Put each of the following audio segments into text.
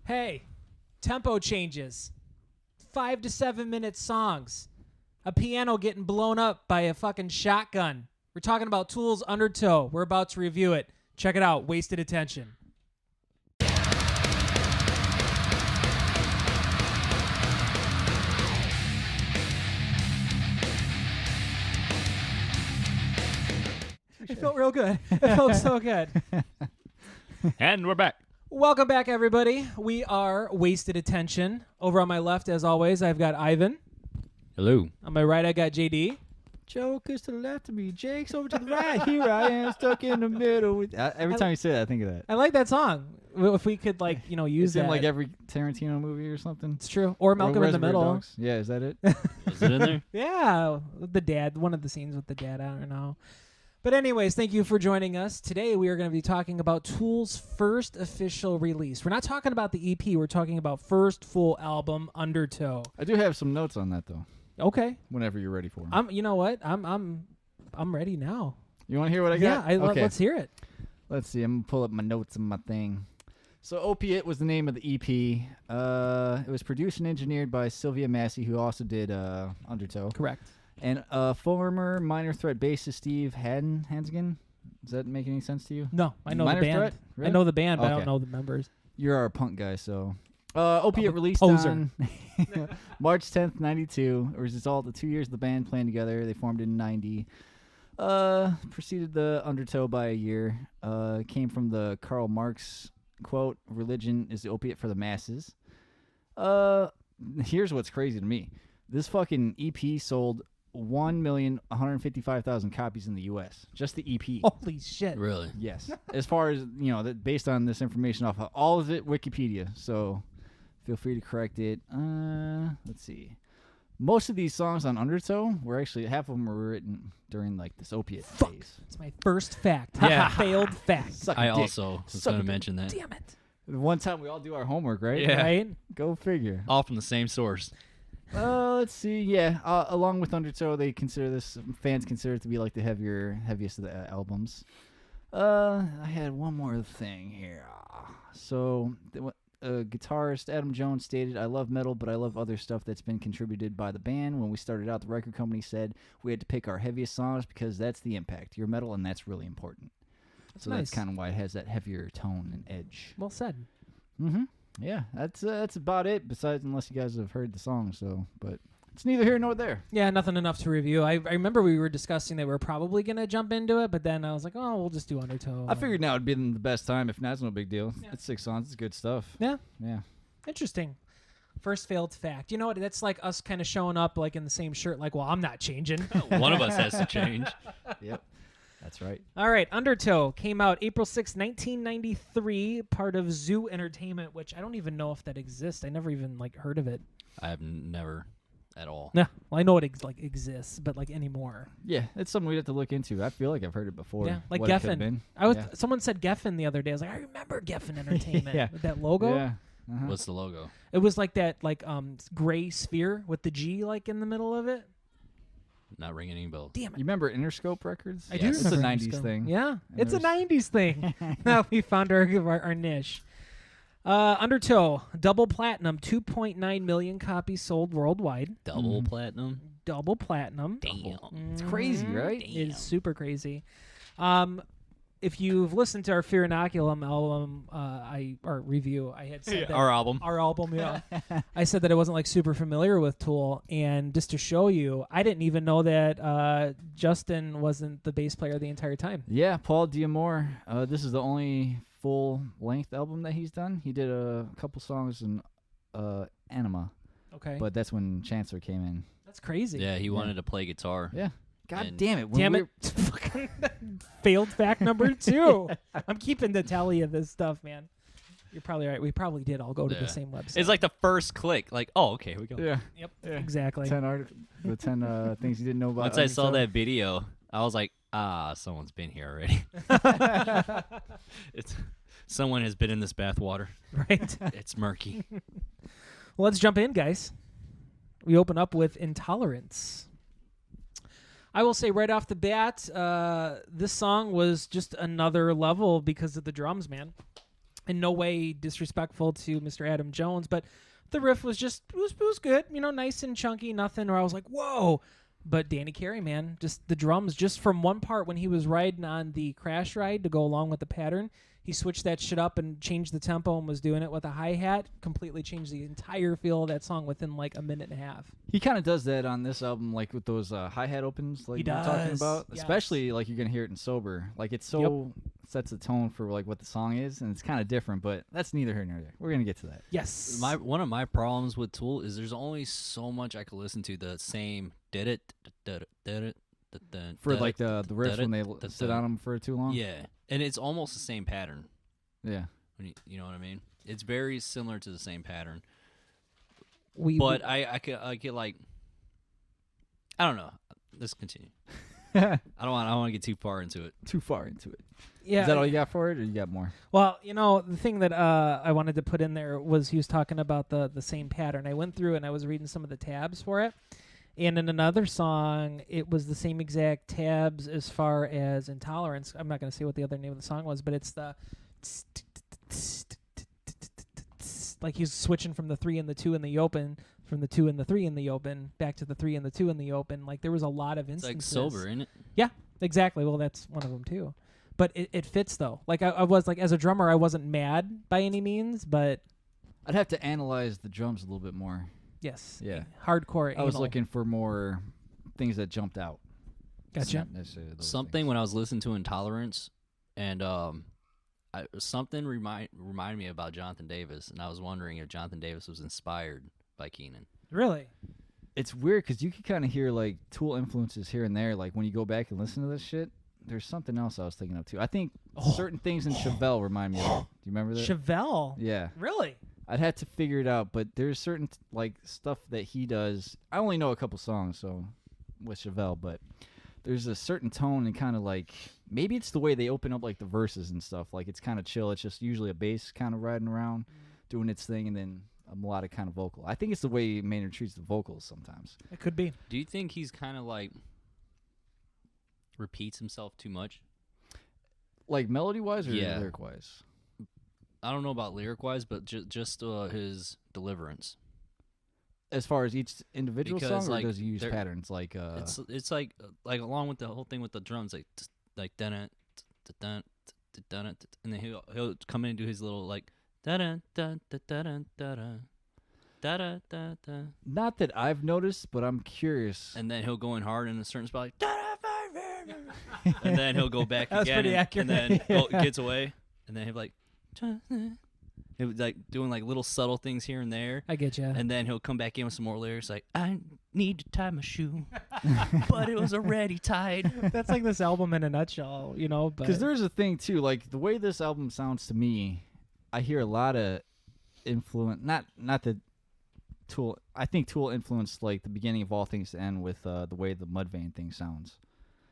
Hey, tempo changes. 5 to 7 minute songs. A piano getting blown up by a fucking shotgun. We're talking about Tool's Undertow. We're about to review it. Check it out. Wasted Attention. It felt real good. It felt so good. And we're back. Welcome back, everybody. We are Wasted Attention. Over on my left, as always, I've got Ivan. Hello. On my right, I got JD. Joker's to the left of me. Jake's over to the right. Here I am, stuck in the middle. With every time you say that, I think of that. I like that song. If we could, use It's that. in like every Tarantino movie or something. It's true. Or Malcolm in the Reservoir Middle. Dogs. Yeah, is that it? Is it in there? Yeah, the dad. One of the scenes with the dad. I don't know. But anyways, thank you for joining us. Today we are going to be talking about Tool's first official release. We're not talking about the EP. We're talking about first full album, Undertow. I do have some notes on that though. Okay. Whenever you're ready for them. You know what? I'm ready now. You want to hear what I got? Yeah, okay. Let's hear it. Let's see. I'm gonna pull up my notes and my thing. So Opiate was the name of the EP. It was produced and engineered by Sylvia Massey, who also did Undertow. Correct. And former Minor Threat bassist Steve Hansgen. Does that make any sense to you? No, I know Minor the band. Threat? Really? I know the band, but I Okay. don't know the members. You're our punk guy, so. Opiate released poser. on March 10th, 92. It was just all the 2 years of the band playing together. They formed in 90. Preceded the Undertow by a year. Came from the Karl Marx quote, "Religion is the opiate for the masses." Here's what's crazy to me. This fucking EP sold 1,155,000 copies in the U.S. Just the EP. Holy shit. Really? Yes. As far as, based on this information off of all of it, Wikipedia. So feel free to correct it. Let's see. Most of these songs on Undertow were actually, half of them were written during like this opiate phase. It's my first fact. Yeah. Failed fact. Suck a I dick. also was Suck going a to mention that. Damn it. One time we all do our homework, right? Yeah. Right? Go figure. All from the same source. Let's see. Yeah. Along with Undertow, they consider this, fans consider it to be like the heaviest of the albums. I had one more thing here. So, guitarist Adam Jones stated, "I love metal, but I love other stuff that's been contributed by the band. When we started out, the record company said we had to pick our heaviest songs because that's the impact. You're metal, and that's really important." So nice. that's kind of why it has that heavier tone and edge. Well said. Mm-hmm. Yeah, that's about it. Besides, unless you guys have heard the song, but it's neither here nor there. Yeah, nothing enough to review. I remember we were discussing that we are probably going to jump into it, but then I was like, oh, we'll just do Undertow. I figured now would be the best time. If not, it's no big deal. Yeah. It's 6 songs. It's good stuff. Yeah. Yeah. Interesting. First failed fact. You know what? That's like us kind of showing up like in the same shirt, like, well, I'm not changing. One of us has to change. Yep. That's right. All right. Undertow came out April 6, 1993, part of Zoo Entertainment, which I don't even know if that exists. I never even heard of it. I have never at all. Yeah. Well, I know it exists, but anymore. Yeah, it's something we'd have to look into. I feel like I've heard it before. Yeah, like what it could've Geffen. been. Someone said Geffen the other day. I was like, I remember Geffen Entertainment Yeah. with that logo. Yeah. Uh-huh. What's the logo? It was like that gray sphere with the G in the middle of it. Not ringing any bells. Damn it. You remember Interscope Records? I do Yes. It's a remember 90s Interscope. thing. Yeah, And it's a there's- 90s thing. Now we found our niche. Undertow, double platinum, 2.9 million copies sold worldwide. Double platinum? Double platinum. Damn. It's crazy, right? It is super crazy. If you've listened to our Fear Inoculum album, review, I had said that Our album. Our album, yeah. I said that I wasn't super familiar with Tool, and just to show you, I didn't even know that Justin wasn't the bass player the entire time. Yeah, Paul Diamore. This is the only full-length album that he's done. He did a couple songs in Anima, Okay, but that's when Chancellor came in. that's crazy. Yeah, he wanted to play guitar. Yeah. God And- damn it. when Damn we it! Fucking failed fact number 2. I'm keeping the tally of this stuff, man. You're probably right. We probably did all go to Yeah. the same website. It's like the first click. Like, oh, okay, here we go. Yeah. Yep. Yeah. Exactly. 10 things you didn't know about. Once I saw Undertow. that video, I was like, someone's been here already. Someone has been in this bathwater. Right. It's murky. Well, let's jump in, guys. We open up with Intolerance. I will say right off the bat, this song was just another level because of the drums, man. in no way disrespectful to Mr. Adam Jones, but the riff was just it was good, nice and chunky, nothing where I was like, whoa. But Danny Carey, man, just the drums, just from one part when he was riding on the crash ride to go along with the pattern, he switched that shit up and changed the tempo and was doing it with a hi-hat, completely changed the entire feel of that song within like a minute and a half. He kind of does that on this album, like with those hi-hat opens, like He you're talking does, about. yes. Especially like you're gonna hear it in sober. Like it's so sets the tone for like what the song is, and it's kind of different. But that's neither here nor there. We're gonna get to that. Yes. One of my problems with Tool is there's only so much I could listen to the same For like the riffs when they sit on them for too long. Yeah, and it's almost the same pattern. Yeah. When you know what I mean? It's very similar to the same pattern. But I could like, I don't know. Let's continue. I don't want to get too far into it. Too far into it. yeah, Is that all you got for it, or you got more? Well, the thing that I wanted to put in there was he was talking about the same pattern. I went through and I was reading some of the tabs for it. And in another song, it was the same exact tabs as far as Intolerance. I'm not going to say what the other name of the song was, but it's the like he's switching from the 3 and the 2 in the open, from the 2 and the 3 in the open, back to the 3 and the 2 in the open. Like there was a lot of It's instances. like sober, isn't it? Yeah, exactly. Well, that's one of them too. But it fits though. Like I was like, as a drummer, I wasn't mad by any means, but I'd have to analyze the drums a little bit more. yes, Yeah. hardcore. I was anal. looking for more things that jumped out. Gotcha. Not necessarily those Something things. when I was listening to Intolerance, and something reminded me about Jonathan Davis, and I was wondering if Jonathan Davis was inspired by Keenan. Really. It's weird because you can kind of hear like Tool influences here and there. Like when you go back and listen to this shit, there's something else I was thinking of too. I think certain things in Chevelle remind me of it. Do you remember that? Chevelle. Yeah. Really? I'd have to figure it out, but there's certain like stuff that he does. I only know a couple songs, so with Chevelle, but there's a certain tone and kind of like maybe it's the way they open up like the verses and stuff. Like it's kind of chill. It's just usually a bass kind of riding around, doing its thing, and then a melodic kind of vocal. I think it's the way Maynard treats the vocals sometimes. It could be. Do you think he's kind of like repeats himself too much? Like melody wise or Yeah. lyric wise? I don't know about lyric wise, but just his deliverance. As far as each individual Because, song, or like, does he use there- patterns like It's like along with the whole thing with the drums, like dun dun dun, and then he'll come in and do his little like dun dun dun dun dun dun dun dun, not that I've noticed, but I'm curious. and then he'll go in hard in a certain spot, like, and then he'll go back That's again, pretty accurate. and then gets away, and then he'll be like. He'll be like doing like little subtle things here and there, I get you. and then he'll come back in with some more lyrics like, I need to tie my shoe, but it was already tied. That's like this album in a nutshell, But Because there's a thing too, like the way this album sounds to me, I hear a lot of influence. Not that Tool. I think Tool influenced like the beginning of All Things to End with the way the Mudvayne thing sounds.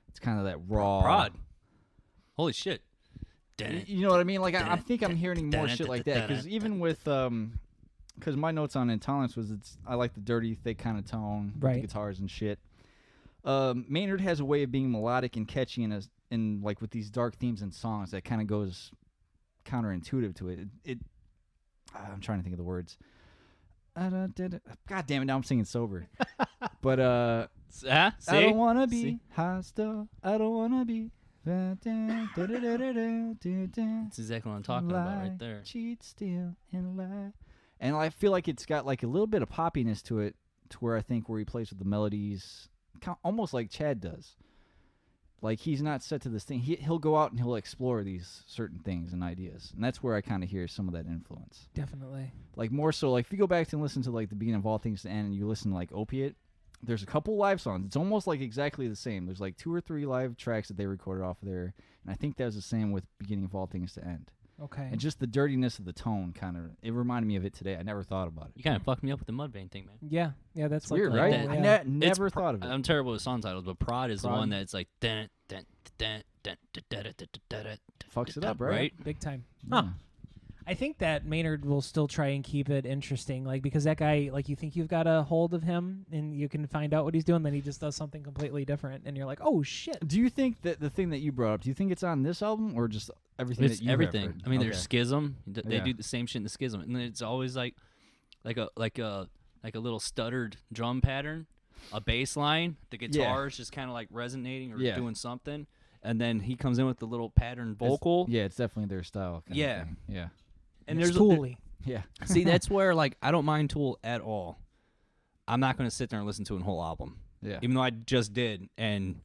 It's kind of that raw. Prod. Holy shit. You know what I mean? Like I think I'm hearing more shit like that. Because even with because my notes on Intolerance was I like the dirty, thick kind of tone, with Right. the guitars and shit. Maynard has a way of being melodic and catchy in like with these dark themes and songs that kind of goes counterintuitive to it. I'm trying to think of the words. God damn it! Now I'm singing sober. But See? I don't wanna be See? hostile. I don't wanna be. That's That's exactly what I'm talking about right there. Cheat, steal, and lie. And I feel like it's got like a little bit of poppiness to it, to where I think where he plays with the melodies, almost like Chad does. Like he's not set to this thing. He'll go out and he'll explore these certain things and ideas, and that's where I kind of hear some of that influence. Definitely. Like more so, like if you go back and listen to like the beginning of All Things to End, and you listen to like Opiate. There's a couple live songs. It's almost like exactly the same. There's like 2 or 3 live tracks that they recorded off of there, and I think that was the same with Beginning of All Things to End. Okay. And just the dirtiness of the tone it reminded me of it today. I never thought about it. You kind of fucked me up with the Mudvayne thing, man. Yeah, that's It's like weird, the right? whole- I yeah. never thought of it. I'm terrible with song titles, but Prod is the Prod. one that's like dun dun dun dun dun dun dun dun dun. Fucks it up, right? Right? Big time. Yeah. Huh. I think that Maynard will still try and keep it interesting, like because that guy, like you think you've got a hold of him and you can find out what he's doing, then he just does something completely different, and you're like, oh shit. Do you think that the thing that you brought up, do you think it's on this album or just everything It's that you everything. have heard? I mean, Okay. there's Schism. They Yeah. do the same shit in the Schism, and then it's always like a little stuttered drum pattern, a bass line. The guitar is just kind of like resonating or Yeah. doing something, and then he comes in with the little pattern vocal. It's definitely their style. Kind Yeah. Of thing. Yeah. And It's there's Tool-y. Yeah. see, that's where like I don't mind Tool at all. I'm not going to sit there and listen to a whole album, Yeah. even though I just did, and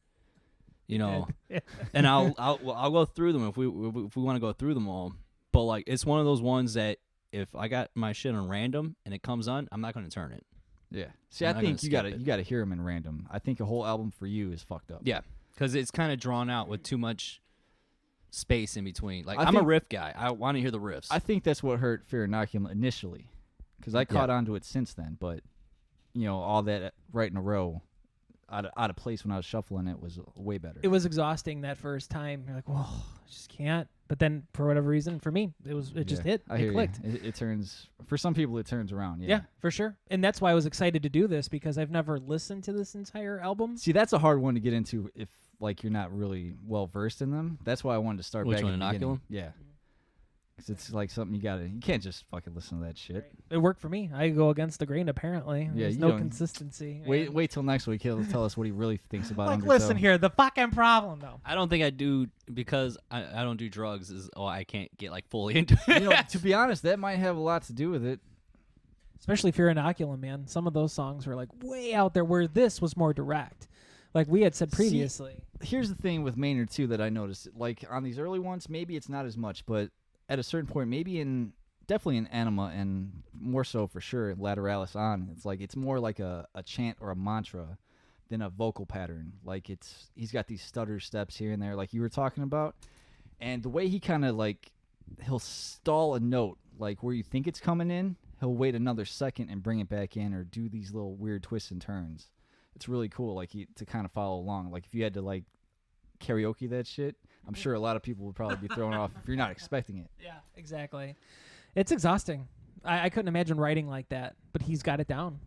you know, and I'll go through them if we want to go through them all. But like, it's one of those ones that if I got my shit on random and it comes on, I'm not going to turn it. Yeah. See, I'm I not gonna think skip it. you gotta hear them in random. I think a whole album for you is fucked up. Yeah, because it's kind of drawn out with too much space in between. Like, I I'm a think- riff guy. I want to hear the riffs. I think that's what hurt Fear Inoculum initially, because I caught onto it since then. But you know, all that right in a row, out of place when I was shuffling it was way better. It was exhausting that first time. You're like, whoa, I just can't. But then for whatever reason, for me, it just hit. I It hear you. clicked. It turns for some people. It turns around. Yeah, for sure. And that's why I was excited to do this, because I've never listened to this entire album. See, that's a hard one to get into if like you're not really well versed in them. That's why I wanted to start Which back one, at the beginning. Inoculum? Yeah. Because it's like something you can't just fucking listen to that shit. It worked for me. I go against the grain, apparently. Yeah, There's you no don't- consistency. Wait till next week. He'll tell us what he really thinks about Like, Undertow. listen here, the fucking problem, though. I don't think I do because I don't do drugs. I can't get like fully into it. You know, to be honest, that might have a lot to do with it. Especially Fear Inoculum, man. Some of those songs were like way out there, where this was more direct. Like we had said previously. Here's the thing with Maynard too that I noticed. Like on these early ones, maybe it's not as much, but at a certain point, definitely in Anima and more so for sure Lateralis on, it's like it's more like a chant or a mantra than a vocal pattern. Like he's got these stutter steps here and there, like you were talking about, and the way he kind of like he'll stall a note, like where you think it's coming in, he'll wait another second and bring it back in, or do these little weird twists and turns. It's really cool, like to kind of follow along. Like if you had to like karaoke that shit, I'm sure a lot of people would probably be thrown off if you're not expecting it. Yeah, exactly. It's exhausting. I couldn't imagine writing like that, but he's got it down.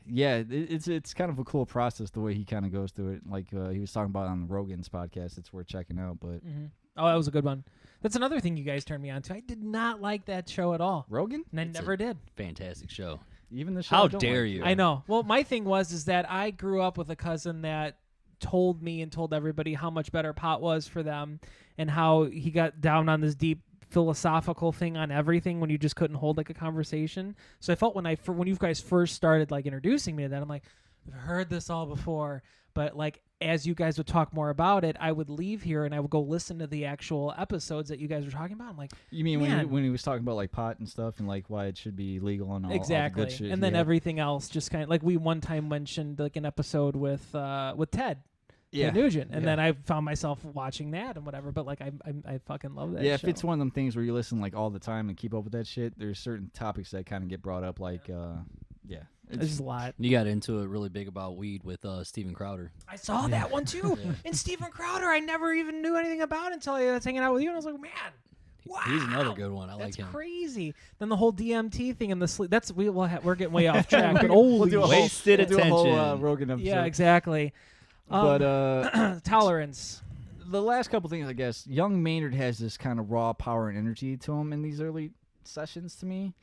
Yeah, it's kind of a cool process the way he kind of goes through it. Like he was talking about on Rogan's podcast. It's worth checking out. But Oh, that was a good one. That's another thing you guys turned me on to. I did not like that show at all, Rogan, and I never did. Fantastic show. even the show. How I don't dare like. you? I know. Well, my thing is that I grew up with a cousin that told me and told everybody how much better pot was for them, and how he got down on this deep philosophical thing on everything when you just couldn't hold like a conversation. So I felt when you guys first started like introducing me to that, I'm like, I've heard this all before, but like as you guys would talk more about it, I would leave here and I would go listen to the actual episodes that you guys were talking about. I'm like, You mean Man. when he was talking about like pot and stuff and like why it should be legal and all exactly. all the good shit? And then yeah. everything else just kind of like we one time mentioned like an episode with Ted. yeah. Ted Nugent, and Yeah. then I found myself watching that and whatever. But like I fucking love that. Yeah, show. if it's one of them things where you listen like all the time and keep up with that shit, there's certain topics that kind of get brought up. Like, yeah, It's just a lot. You got into it really big about weed with Steven Crowder. I saw that one too. Yeah. And Steven Crowder, I never even knew anything about until I was hanging out with you, and I was like, man, wow, He's another good one. I that's like him. crazy. Then the whole DMT thing and the sleep. That's we're getting way off track. But we'll holy do a whole, Wasted we'll do a whole attention. Rogan episode. yeah, exactly. But Tolerance. the last couple things, I guess, young Maynard has this kind of raw power and energy to him in these early sessions. To me,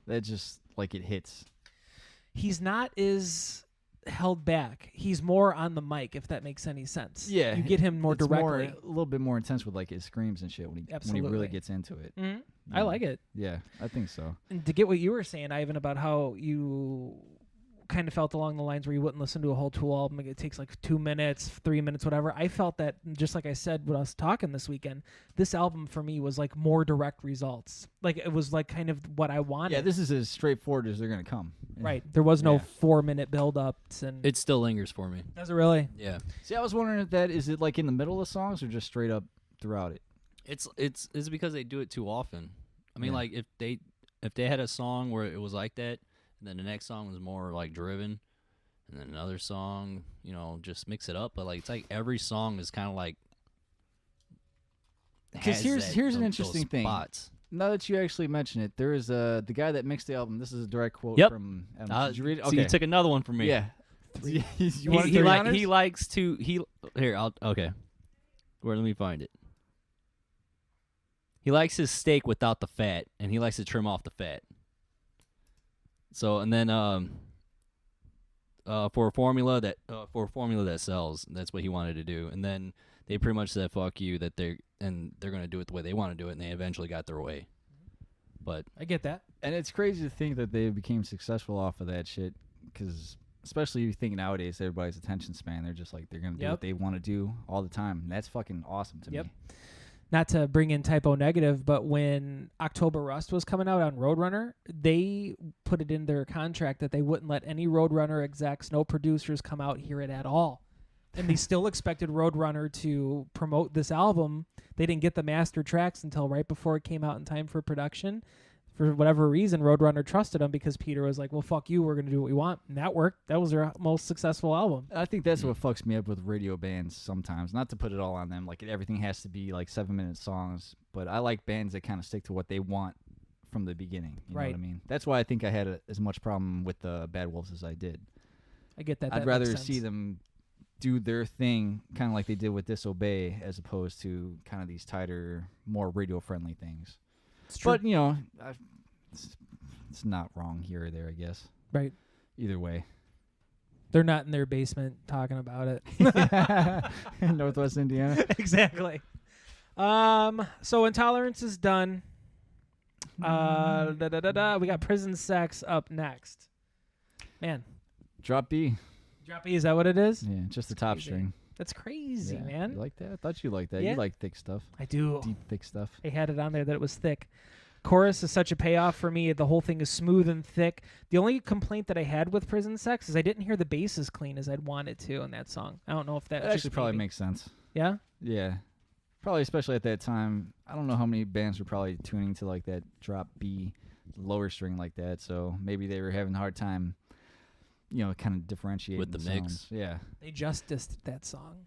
that just like it hits. He's not as held back. He's more on the mic, if that makes any sense. Yeah, You get him more It's directly. a little bit more intense with like his screams and shit when he Absolutely. really gets into it. Mhm. I like it. Yeah, I think so. And to get what you were saying, Ivan, about how you kind of felt along the lines where you wouldn't listen to a whole Tool album. It takes like 2 minutes, 3 minutes, whatever. I felt that, just like I said when I was talking this weekend, this album for me was like more direct results. Like it was like kind of what I wanted. Yeah, this is as straightforward as they're gonna come. Yeah. Right. There was no Yeah. 4-minute build-ups. And It still lingers for me. does it really? Yeah. See, I was wondering if that is it like in the middle of songs or just straight up throughout it. It's because they do it too often. I mean, Yeah. like if they had a song where it was like that, and then the next song was more like driven, and then another song, just mix it up. But like it's like every song is kind of like. 'Cause here's an interesting thing. Spots. Now that you actually mention it, there is the guy that mixed the album. This is a direct quote Yep. from. Did you read it? So you took another one from me. Yeah. You want he, three like honors? he likes to here. Okay. Where let me find it. He likes his steak without the fat, and he likes to trim off the fat. So and then for a formula that sells, that's what he wanted to do. And then they pretty much said fuck you, that they're gonna do it the way they want to do it, and they eventually got their way. But I get that. And it's crazy to think that they became successful off of that shit, because especially you think nowadays everybody's attention span, they're just like they're gonna do what they want to do all the time. And that's fucking awesome to me. Not to bring in typo negative, but when October Rust was coming out on Roadrunner, they put it in their contract that they wouldn't let any Roadrunner execs, no producers come out hear it at all. And they still expected Roadrunner to promote this album. They didn't get the master tracks until right before it came out in time for production. For whatever reason, Roadrunner trusted them because Peter was like, well, fuck you, we're going to do what we want. And that worked. That was their most successful album. I think that's what fucks me up with radio bands sometimes. Not to put it all on them, like everything has to be like 7-minute songs, but I like bands that kind of stick to what they want from the beginning. You know what I mean? That's why I think I had as much problem with the Bad Wolves as I did. I get that. I'd rather see them do their thing kind of like they did with Disobey, as opposed to kind of these tighter, more radio-friendly things. It's true. But, you know, it's not wrong here or there, I guess. Right. Either way. They're not in their basement talking about it. Northwest Indiana. Exactly. So Intolerance is done. We got Prison Sex up next. Man. Drop B. Drop E, is that what it is? Yeah, just the top Crazy. string. That's crazy, Yeah, man. You like that? I thought you liked that. Yeah. You like thick stuff. I do. Deep, thick stuff. They had it on there that it was thick. Chorus is such a payoff for me. The whole thing is smooth and thick. The only complaint that I had with Prison Sex is I didn't hear the bass as clean as I'd want it to in that song. I don't know if that Actually probably makes sense. Yeah? Yeah. Probably especially at that time. I don't know how many bands were probably tuning to like that drop B lower string like that, so maybe they were having a hard time, you know, kind of differentiating with the mix. sounds. Yeah. They just dissed that song.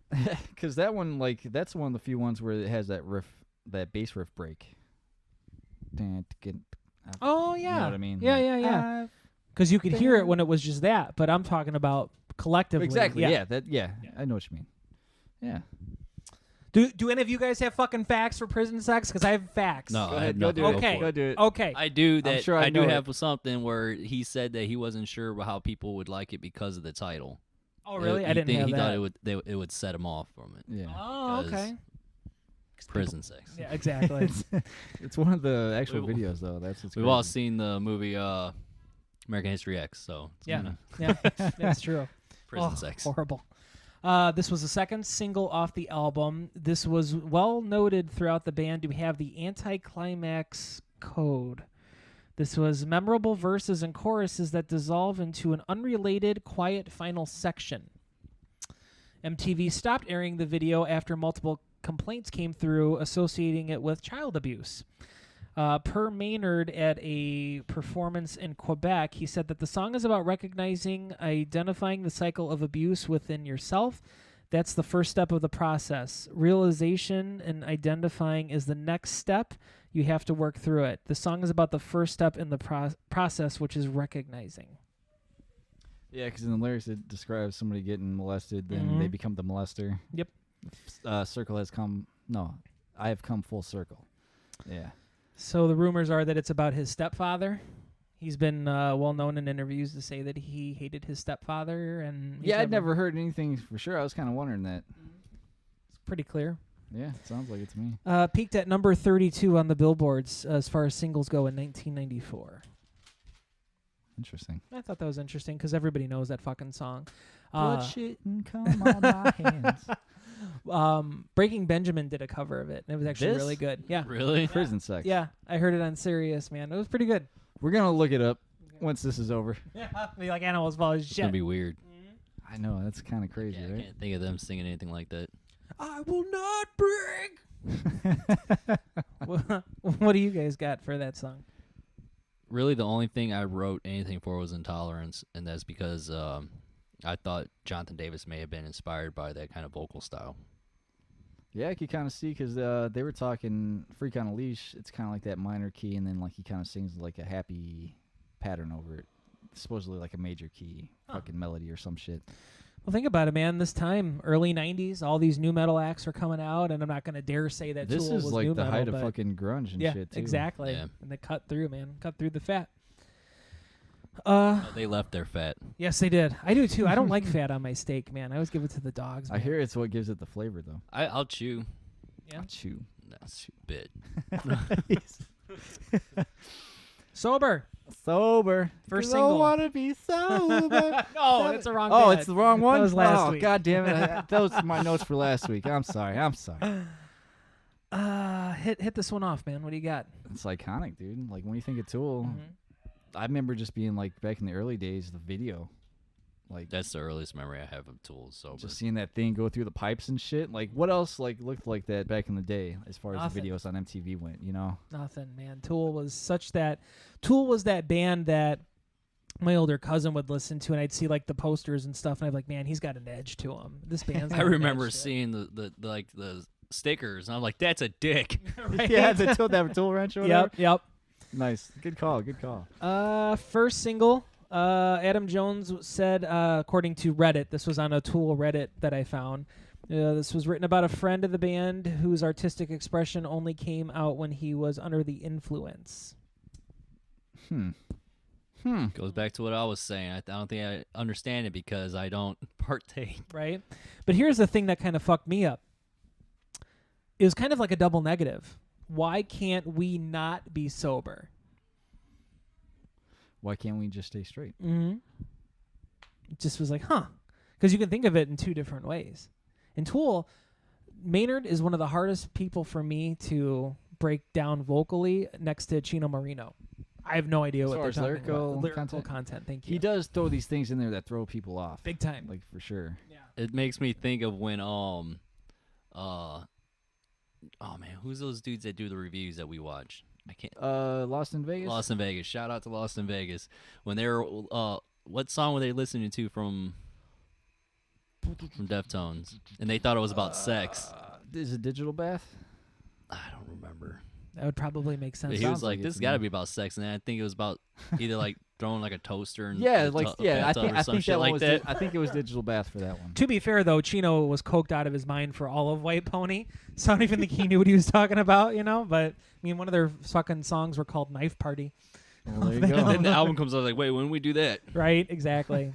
Because that one, like, that's one of the few ones where it has that riff, that bass riff break. Oh, yeah. You know what I mean? Yeah. Because you could hear it when it was just that, but I'm talking about collectively. Exactly. Yeah. Yeah. I know what you mean. Yeah. Do any of you guys have fucking facts for Prison Sex? Because I have facts. No, Go I ahead. have Go nothing do to it. go Okay. for. Go do it. Okay. I do that. sure I do know have something where he said that he wasn't sure how people would like it because of the title. Oh, really? I He didn't think- have He that. thought it would set him off from it. Yeah. Oh, okay. Prison sex. Yeah, exactly. It's one of the actual We- videos, though. That's what's We've all crazy. seen the movie American History X, so it's Yeah. kinda Yeah, that's true. prison sex. Horrible. This was the second single off the album. This was well noted throughout the band to have the anticlimax code. This was memorable verses and choruses that dissolve into an unrelated, quiet final section. MTV stopped airing the video after multiple complaints came through associating it with child abuse. Per Maynard at a performance in Quebec, he said that the song is about recognizing, identifying the cycle of abuse within yourself. That's the first step of the process. Realization and identifying is the next step. You have to work through it. The song is about the first step in the process, which is recognizing. Yeah, because in the lyrics it describes somebody getting molested, then they become the molester. Yep. Circle has come. No, I have come full circle. Yeah. So the rumors are that it's about his stepfather. He's been well known in interviews to say that he hated his stepfather, and Yeah, I'd never heard anything for sure. I was kind of wondering that. It's pretty clear. Yeah, it sounds like it to me. Peaked at number 32 on the billboards as far as singles go in 1994. Interesting. I thought that was interesting because everybody knows that fucking song. Blood shit and come on my hands. Breaking Benjamin did a cover of it, and it was actually This? really good. Yeah. Really? Prison sex. Yeah, I heard it on Sirius, man. It was pretty good. We're gonna look it up once this is over. Yeah, be like animals fall as It's gonna shit. be weird. I know that's kind of crazy, Yeah, I right? can't think of them singing anything like that. I will not break. What do you guys got for that song? Really, the only thing I wrote anything for was Intolerance, and that's because I thought Jonathan Davis may have been inspired by that kind of vocal style. Yeah, I could kind of see because they were talking Freak on a Leash. It's kind of like that minor key, and then like he kind of sings like a happy pattern over it. Supposedly like a major key fucking melody or some shit. Well, think about it, man. This time, early '90s, all these new metal acts are coming out, and I'm not gonna dare say that This Tool is was like new the metal, height of but fucking grunge and yeah, shit too. exactly. Yeah. And they cut through, man. Cut through the fat. Oh, they left their fat. Yes, they did. I do too. I don't like fat on my steak, man. I always give it to the dogs. I Man. hear it's what gives it the flavor though. I'll chew. Yeah. Chew. That's a bit. Sober. Sober. First 'Cause single. I wanna be sober. No, that's the wrong. Oh, band. it's the wrong one. That was last oh, week. God damn it! That was my notes for last week. I'm sorry. Hit this one off, man. What do you got? It's iconic, dude. Like when you think of Tool, Mhm. I remember just being like back in the early days, the video, like That's the earliest memory I have of Tools sober. just seeing that thing go through the pipes and shit. Like what else like looked like that back in the day as far as Nothing. the videos on MTV went, you know? Nothing, man. Tool was that band that my older cousin would listen to, and I'd see like the posters and stuff, and I'd be like, man, he's got an edge to him. This band's. I got an remember edge to it. seeing the stickers, and I'm like, that's a dick. Right? Yeah, the Tool Ranch or whatever. Yep. Nice. Good call. First single. Adam Jones said, according to Reddit, this was on a Tool Reddit that I found. This was written about a friend of the band whose artistic expression only came out when he was under the influence. Goes back to what I was saying. I don't think I understand it because I don't partake. Right? But here's the thing that kind of fucked me up. It was kind of like a double negative. Why can't we not be sober? Why can't we just stay straight? Mm-hmm. It just was like, huh. Because you can think of it in two different ways. In Tool, Maynard is one of the hardest people for me to break down vocally next to Chino Marino. I have no idea As what far they're as talking lyrical about. Lyrical content? content. Thank you. He does throw these things in there that throw people off. Big time. Like for sure. Yeah. It makes me think of when oh man, who's those dudes that do the reviews that we watch? I can't. Lost in Vegas. Lost in Vegas. Shout out to Lost in Vegas. When they were what song were they listening to from Deftones? And they thought it was about sex. Is it Digital Bath? I don't remember. That would probably make sense. But he Sounds was like, like "This it's got to me. be about sex," and then I think it was about either like throwing like a toaster and Yeah, a like tu- a yeah. I bathtub think or I some think shit that one like was. that. I think it was Digital Bath for that one. To be fair, though, Chino was coked out of his mind for all of White Pony, so I don't even think he knew what he was talking about, you know? But, I mean, one of their fucking songs were called Knife Party. Well, there you They go. don't And then the album comes out like, "Wait, when we do that?" Right? Exactly.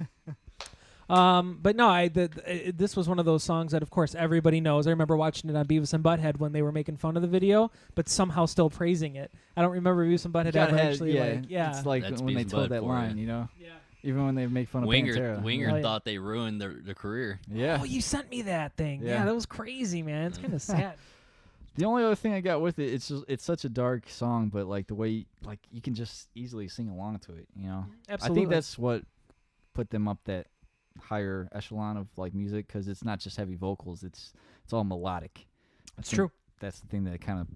But no, this was one of those songs that, of course, everybody knows. I remember watching it on Beavis and Butthead when they were making fun of the video, but somehow still praising it. I don't remember Beavis and Butthead ever actually, It's like That's when they Beavis and told Bud that for line, you. you know. Yeah. Even when they make fun of Pantera. Winger Oh, yeah. thought they ruined their career. Yeah. Oh, you sent me that thing. Yeah. Yeah, that was crazy, man. It's kind of sad. The only other thing I got with it, it's such a dark song, but like the way like you can just easily sing along to it, you know. Absolutely. I think that's what put them up that higher echelon of like music because it's not just heavy vocals; it's all melodic. It's think true. That's the thing that kind of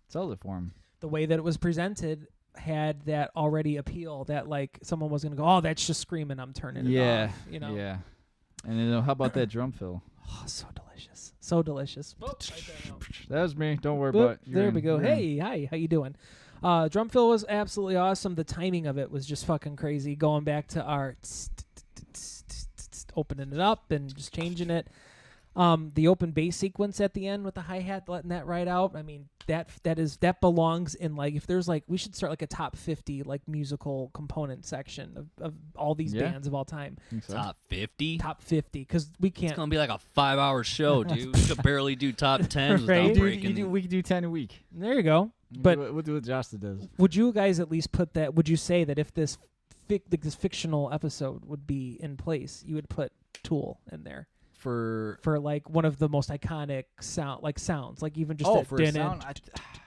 sells it for him. The way that it was presented had that already appeal that like someone was going to go, oh, that's just screaming, I'm turning it off. You know? Yeah. And then how about that drum fill? Oh, so delicious. So delicious. Boop, right there, no. That was me. Don't worry Boop, about it. there we go. Hey, hi, how you doing? Drum fill was absolutely awesome. The timing of it was just fucking crazy. Going back to our opening it up and just changing it. The open bass sequence at the end with the hi-hat, letting that right out. I mean, that belongs in like, if there's like, we should start like a top 50 like musical component section of all these bands of all time. Top 50. Top 50, because we It's can't. gonna be like a 5-hour show, dude. We could barely do top 10s Right? without breaking. We could do 10 a week. There you go. But we'll do what Josta does. would you guys at least put that? Would you say that if this this fictional episode would be in place, you would put Tool in there For like one of the most iconic sounds, like even just that for a sound,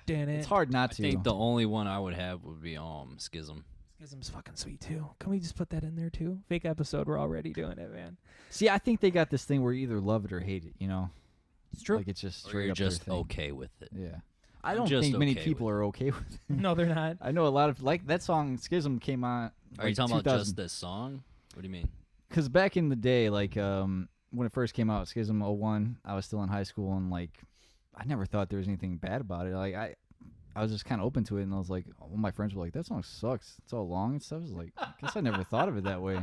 it's hard not I to. think the only one I would have would be Schism. Schism's fucking sweet too. Can we just put that in there too? Fake episode, we're already doing it, man. See, I think they got this thing where you either love it or hate it. You know, It's true. like it's just Or straight you're up their just thing. okay with it. Yeah, I I'm don't just think many okay people with are okay with it. No, they're not. I know a lot of like that song Schism came on. Are you talking about just this song? What do you mean? Because back in the day, like when it first came out, Schism 01, I was still in high school, and like I never thought there was anything bad about it. Like I was just kind of open to it, and I was like, all my friends were like, "That song sucks. It's all long and stuff." I was like, I guess I never thought of it that way.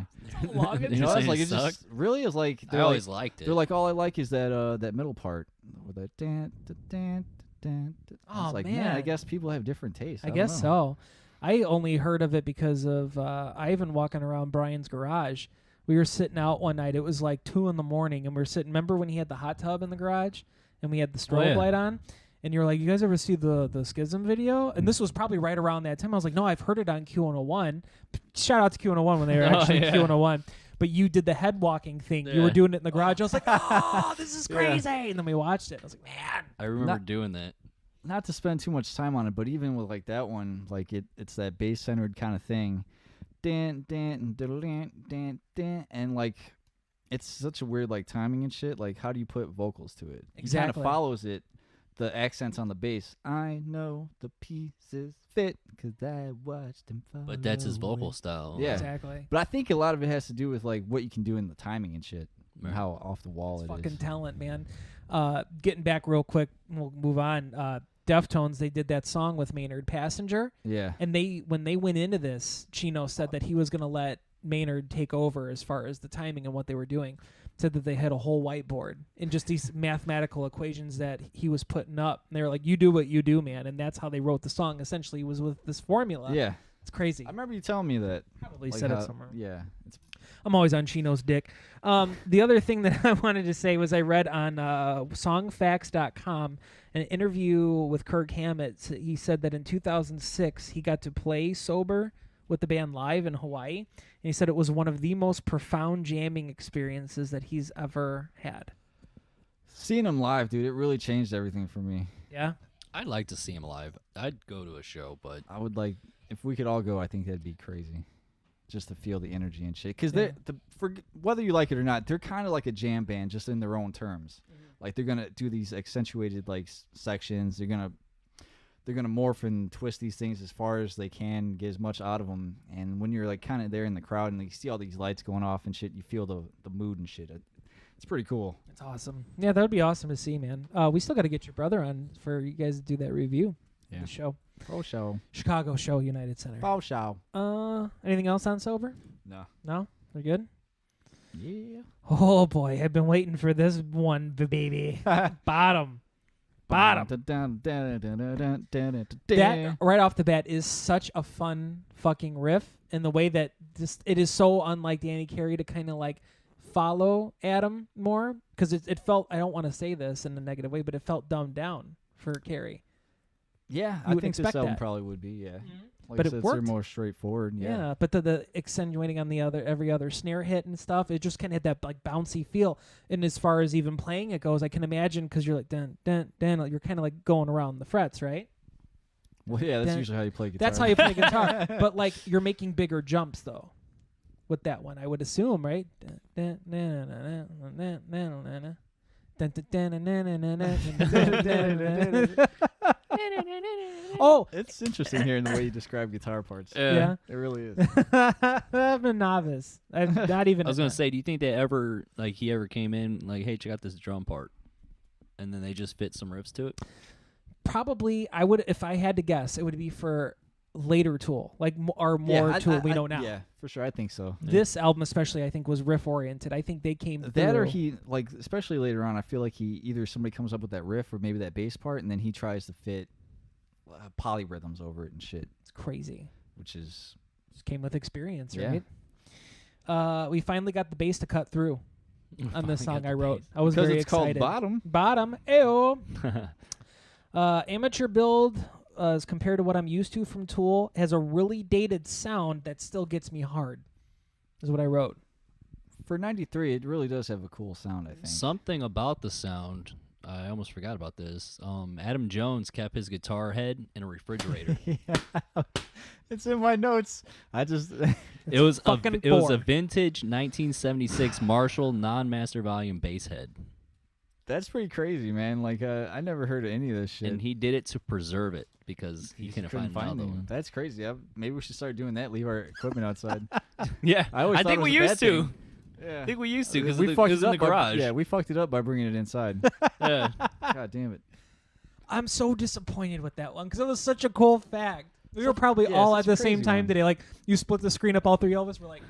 long You're You know, I was saying like, it it just sucked? really is like I always liked it. they're like, all I like is that middle part with that dan da, dan da, dan. Da. I Oh, was like, man. I guess people have different tastes. I don't guess know. so. I only heard of it because of Ivan walking around Brian's garage. We were sitting out one night. It was like 2 a.m, and we were sitting. Remember when he had the hot tub in the garage and we had the strobe yeah. light on? And you're like, you guys ever see the Schism video? And this was probably right around that time. I was like, no, I've heard it on Q101. Shout out to Q101 when they were actually yeah. Q101. But you did the head walking thing. You were Yeah. doing it in the garage. I was like, oh, this is Yeah. crazy. And then we watched it. I was like, man. I remember Not- doing that. Not to spend too much time on it, but even with like that one, like it's that bass centered kind of thing. Dan dan diddle, dan dan dan, and like it's such a weird like timing and shit. Like how do you put vocals to it? He kind Exactly. of follows it, the accents on the bass. I know the pieces fit because I watched him follow. But that's his vocal it. style. Yeah. Exactly. But I think a lot of it has to do with like what you can do in the timing and shit, and Right. how off the wall It's it fucking is. talent, man. Getting back real quick, we'll move on. Deftones, they did that song with Maynard Passenger, Yeah. and when they went into this, Chino said that he was going to let Maynard take over as far as the timing and what they were doing. Said that they had a whole whiteboard and just these mathematical equations that he was putting up. And they were like, "You do what you do, man," and that's how they wrote the song. Essentially, was with this formula. Yeah. It's crazy. I remember you telling me that. Probably like said it how- somewhere. Yeah. It's I'm always on Chino's dick. The other thing that I wanted to say was I read on songfacts.com an interview with Kirk Hammett. He said that in 2006 he got to play sober with the band live in Hawaii, and he said it was one of the most profound jamming experiences that he's ever had. seeing him live, dude. It really changed everything for me. Yeah? I'd like to see him live. I'd go to a show, but I would like if we could all go. I think that'd be crazy, just to feel the energy and shit. Because Yeah. for whether you like it or not, they're kind of like a jam band, just in their own terms. Like they're gonna do these accentuated like sections. They're gonna morph and twist these things as far as they can, get as much out of them. And when you're like kind of there in the crowd and you see all these lights going off and shit, you feel the mood and shit. It's pretty cool. That's awesome. Yeah, that would be awesome to see, man. We still got to get your brother on for you guys to do that review of the show. Oh show. Chicago Show, United Center. Oh show. Anything else on sober? No. No? We're good? Yeah. Oh boy, I've been waiting for this one, baby. Bottom. That right off the bat is such a fun fucking riff, in the way that just it is so unlike Danny Carey to kind of like follow Adam more, because it felt, I don't want to say this in a negative way, but it felt dumbed down for Carey. Yeah, You I would think expect this album that. probably would be, yeah. Like But I it said, it's worked. more straightforward. Yeah. But the accentuating on every other snare hit and stuff, it just kind of had that like bouncy feel. And as far as even playing it goes, I can imagine, because you're like dun dun dun, you're kind of like going around the frets, right? Well, yeah, that's Then- usually how you play guitar. That's how you play guitar. But like you're making bigger jumps though, with that one, I would assume, right? Oh, It's interesting hearing the way you describe guitar parts. yeah. It really is. I'm a novice. I'm not even. I was gonna say, do you think they ever he ever came in like, hey, check out this drum part, and then they just fit some riffs to it? Probably, I would, if I had to guess, it would be for later Tool, like more Tool we know now. Yeah, for sure. I think so. This album especially, I think, was riff oriented. I think they came That or through. he, like, especially later on, I feel like he either somebody comes up with that riff or maybe that bass part, and then he tries to fit polyrhythms over it and shit, It's crazy. which is Just came with experience, Yeah. right? We finally got the bass to cut through on this Finally song got I the wrote. bass. I was because very it's excited. called Bottom. Bottom. Ayo. Amateur build, as compared to what I'm used to from Tool, has a really dated sound that still gets me hard, is what I wrote. For 93, it really does have a cool sound, I think. Something about the sound. I almost forgot about this. Adam Jones kept his guitar head in a refrigerator. Yeah. It's in my notes. I just It was fucking it was a bored. vintage 1976 Marshall non-master volume bass head, that's pretty crazy, man. Like I never heard of any of this shit. and he did it to preserve it because he Just couldn't couldn't find another anyone. one. That's crazy. Maybe we should start doing that. Leave our equipment outside. Yeah, I always thought think it was we a bad used to. thing. Yeah. I think we used to because we it fucked was it in up the by- garage. yeah, we fucked it up by bringing it inside. Yeah. God damn it. I'm so disappointed with that one because it was such a cool fact. We were probably yeah, all such at a the same crazy time one. today. Like, you split the screen up, all three of us were like,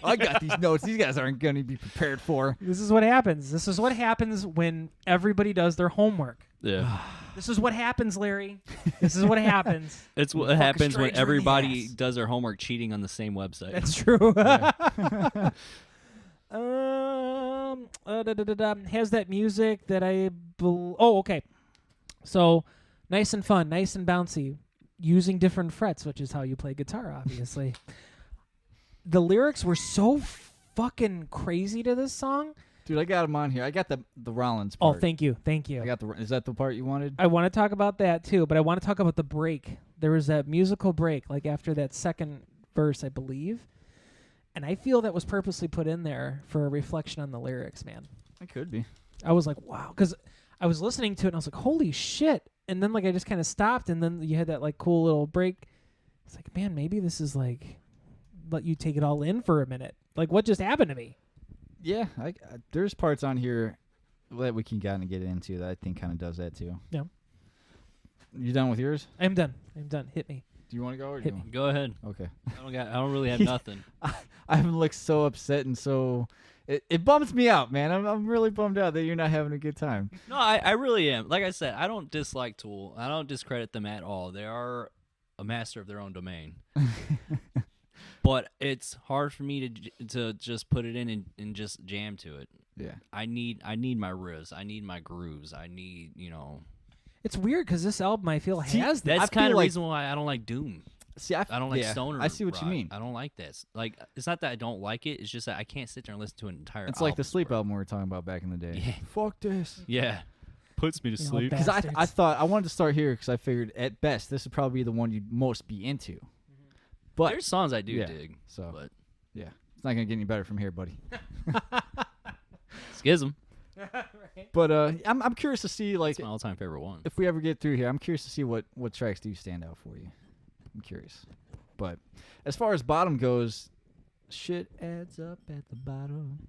I got these notes. These guys aren't going to be prepared for. this is what happens. This is what happens when everybody does their homework. Yeah. This is what happens, Larry. This is what happens. It's what Fuck a happens when stranger in the everybody ass. does their homework cheating on the same website. That's true. Has that music that oh, okay. So, nice and fun, nice and bouncy, using different frets, which is how you play guitar, obviously. The lyrics were so fucking crazy to this song. Dude, I got them on here. I got the Rollins Oh, part. thank you. I got the. Is that the part you wanted? I want to talk about that too, but I want to talk about the break. There was that musical break, like after that second verse, I believe. And I feel that was purposely put in there for a reflection on the lyrics, man. It could be. I was like, wow, because I was listening to it and I was like, holy shit. And then like I just kind of stopped, and then you had that like cool little break. It's like, man, maybe this is like let you take it all in for a minute. Like, what just happened to me? Yeah, there's parts on here that we can kind of get into that I think kind of does that too. Yeah. You done with yours? I'm done. Hit me. Do you want to go or do Hit you me. Go ahead. want? Okay. I don't really have nothing. I haven't looked so upset and so it bums me out, man. I'm really bummed out that you're not having a good time. No, I really am. Like I said, I don't dislike Tool. I don't discredit them at all. They are a master of their own domain. But it's hard for me to just put it in and just jam to it. Yeah. I need my riffs. I need my grooves. I need, It's weird because this album I feel See, has that. That's I kind feel of like- reason why I don't like Doom. See, I don't like yeah, stoner. I see what you rock. mean. I don't like this. Like, it's not that I don't like it. It's just that I can't sit there and listen to an entire. It's like the album sleep for it. album we were talking about back in the day. Yeah. Fuck this. Yeah, puts me to You know, sleep. bad- Because I Bastards. thought I wanted to start here because I figured at best this would probably be the one you'd most be into. But There's songs I do yeah, dig. so But yeah, it's not gonna get any better from here, buddy. Schism. But I'm curious to see like It's my all-time favorite one. if we ever get through here. I'm curious to see what tracks do stand out for you. I'm curious. But as far as bottom goes, shit adds up at the bottom.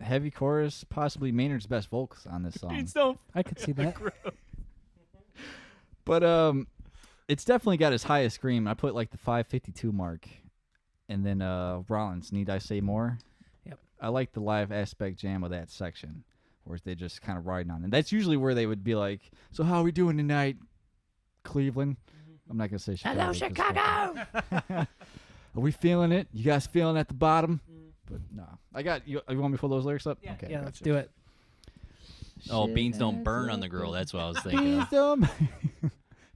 Heavy chorus, possibly Maynard's best vocals on this song. I could see that. But it's definitely got his highest scream. I put like the 552 mark. And then Rollins, Need I Say More? Yep. I like the live aspect jam of that section, where they just kind of riding on. And that's usually where they would be like, so how are we doing tonight, Cleveland? I'm not going to say Chicago. Hello, 'cause Chicago. Are we feeling it? You guys feeling at the bottom? But no. I got you. You want me to pull those lyrics up? Yeah, Okay, yeah, let's gotcha. do it. Oh, Shit beans don't adds burn on up the grill. at That's what I was the thinking. Beans Of. don't.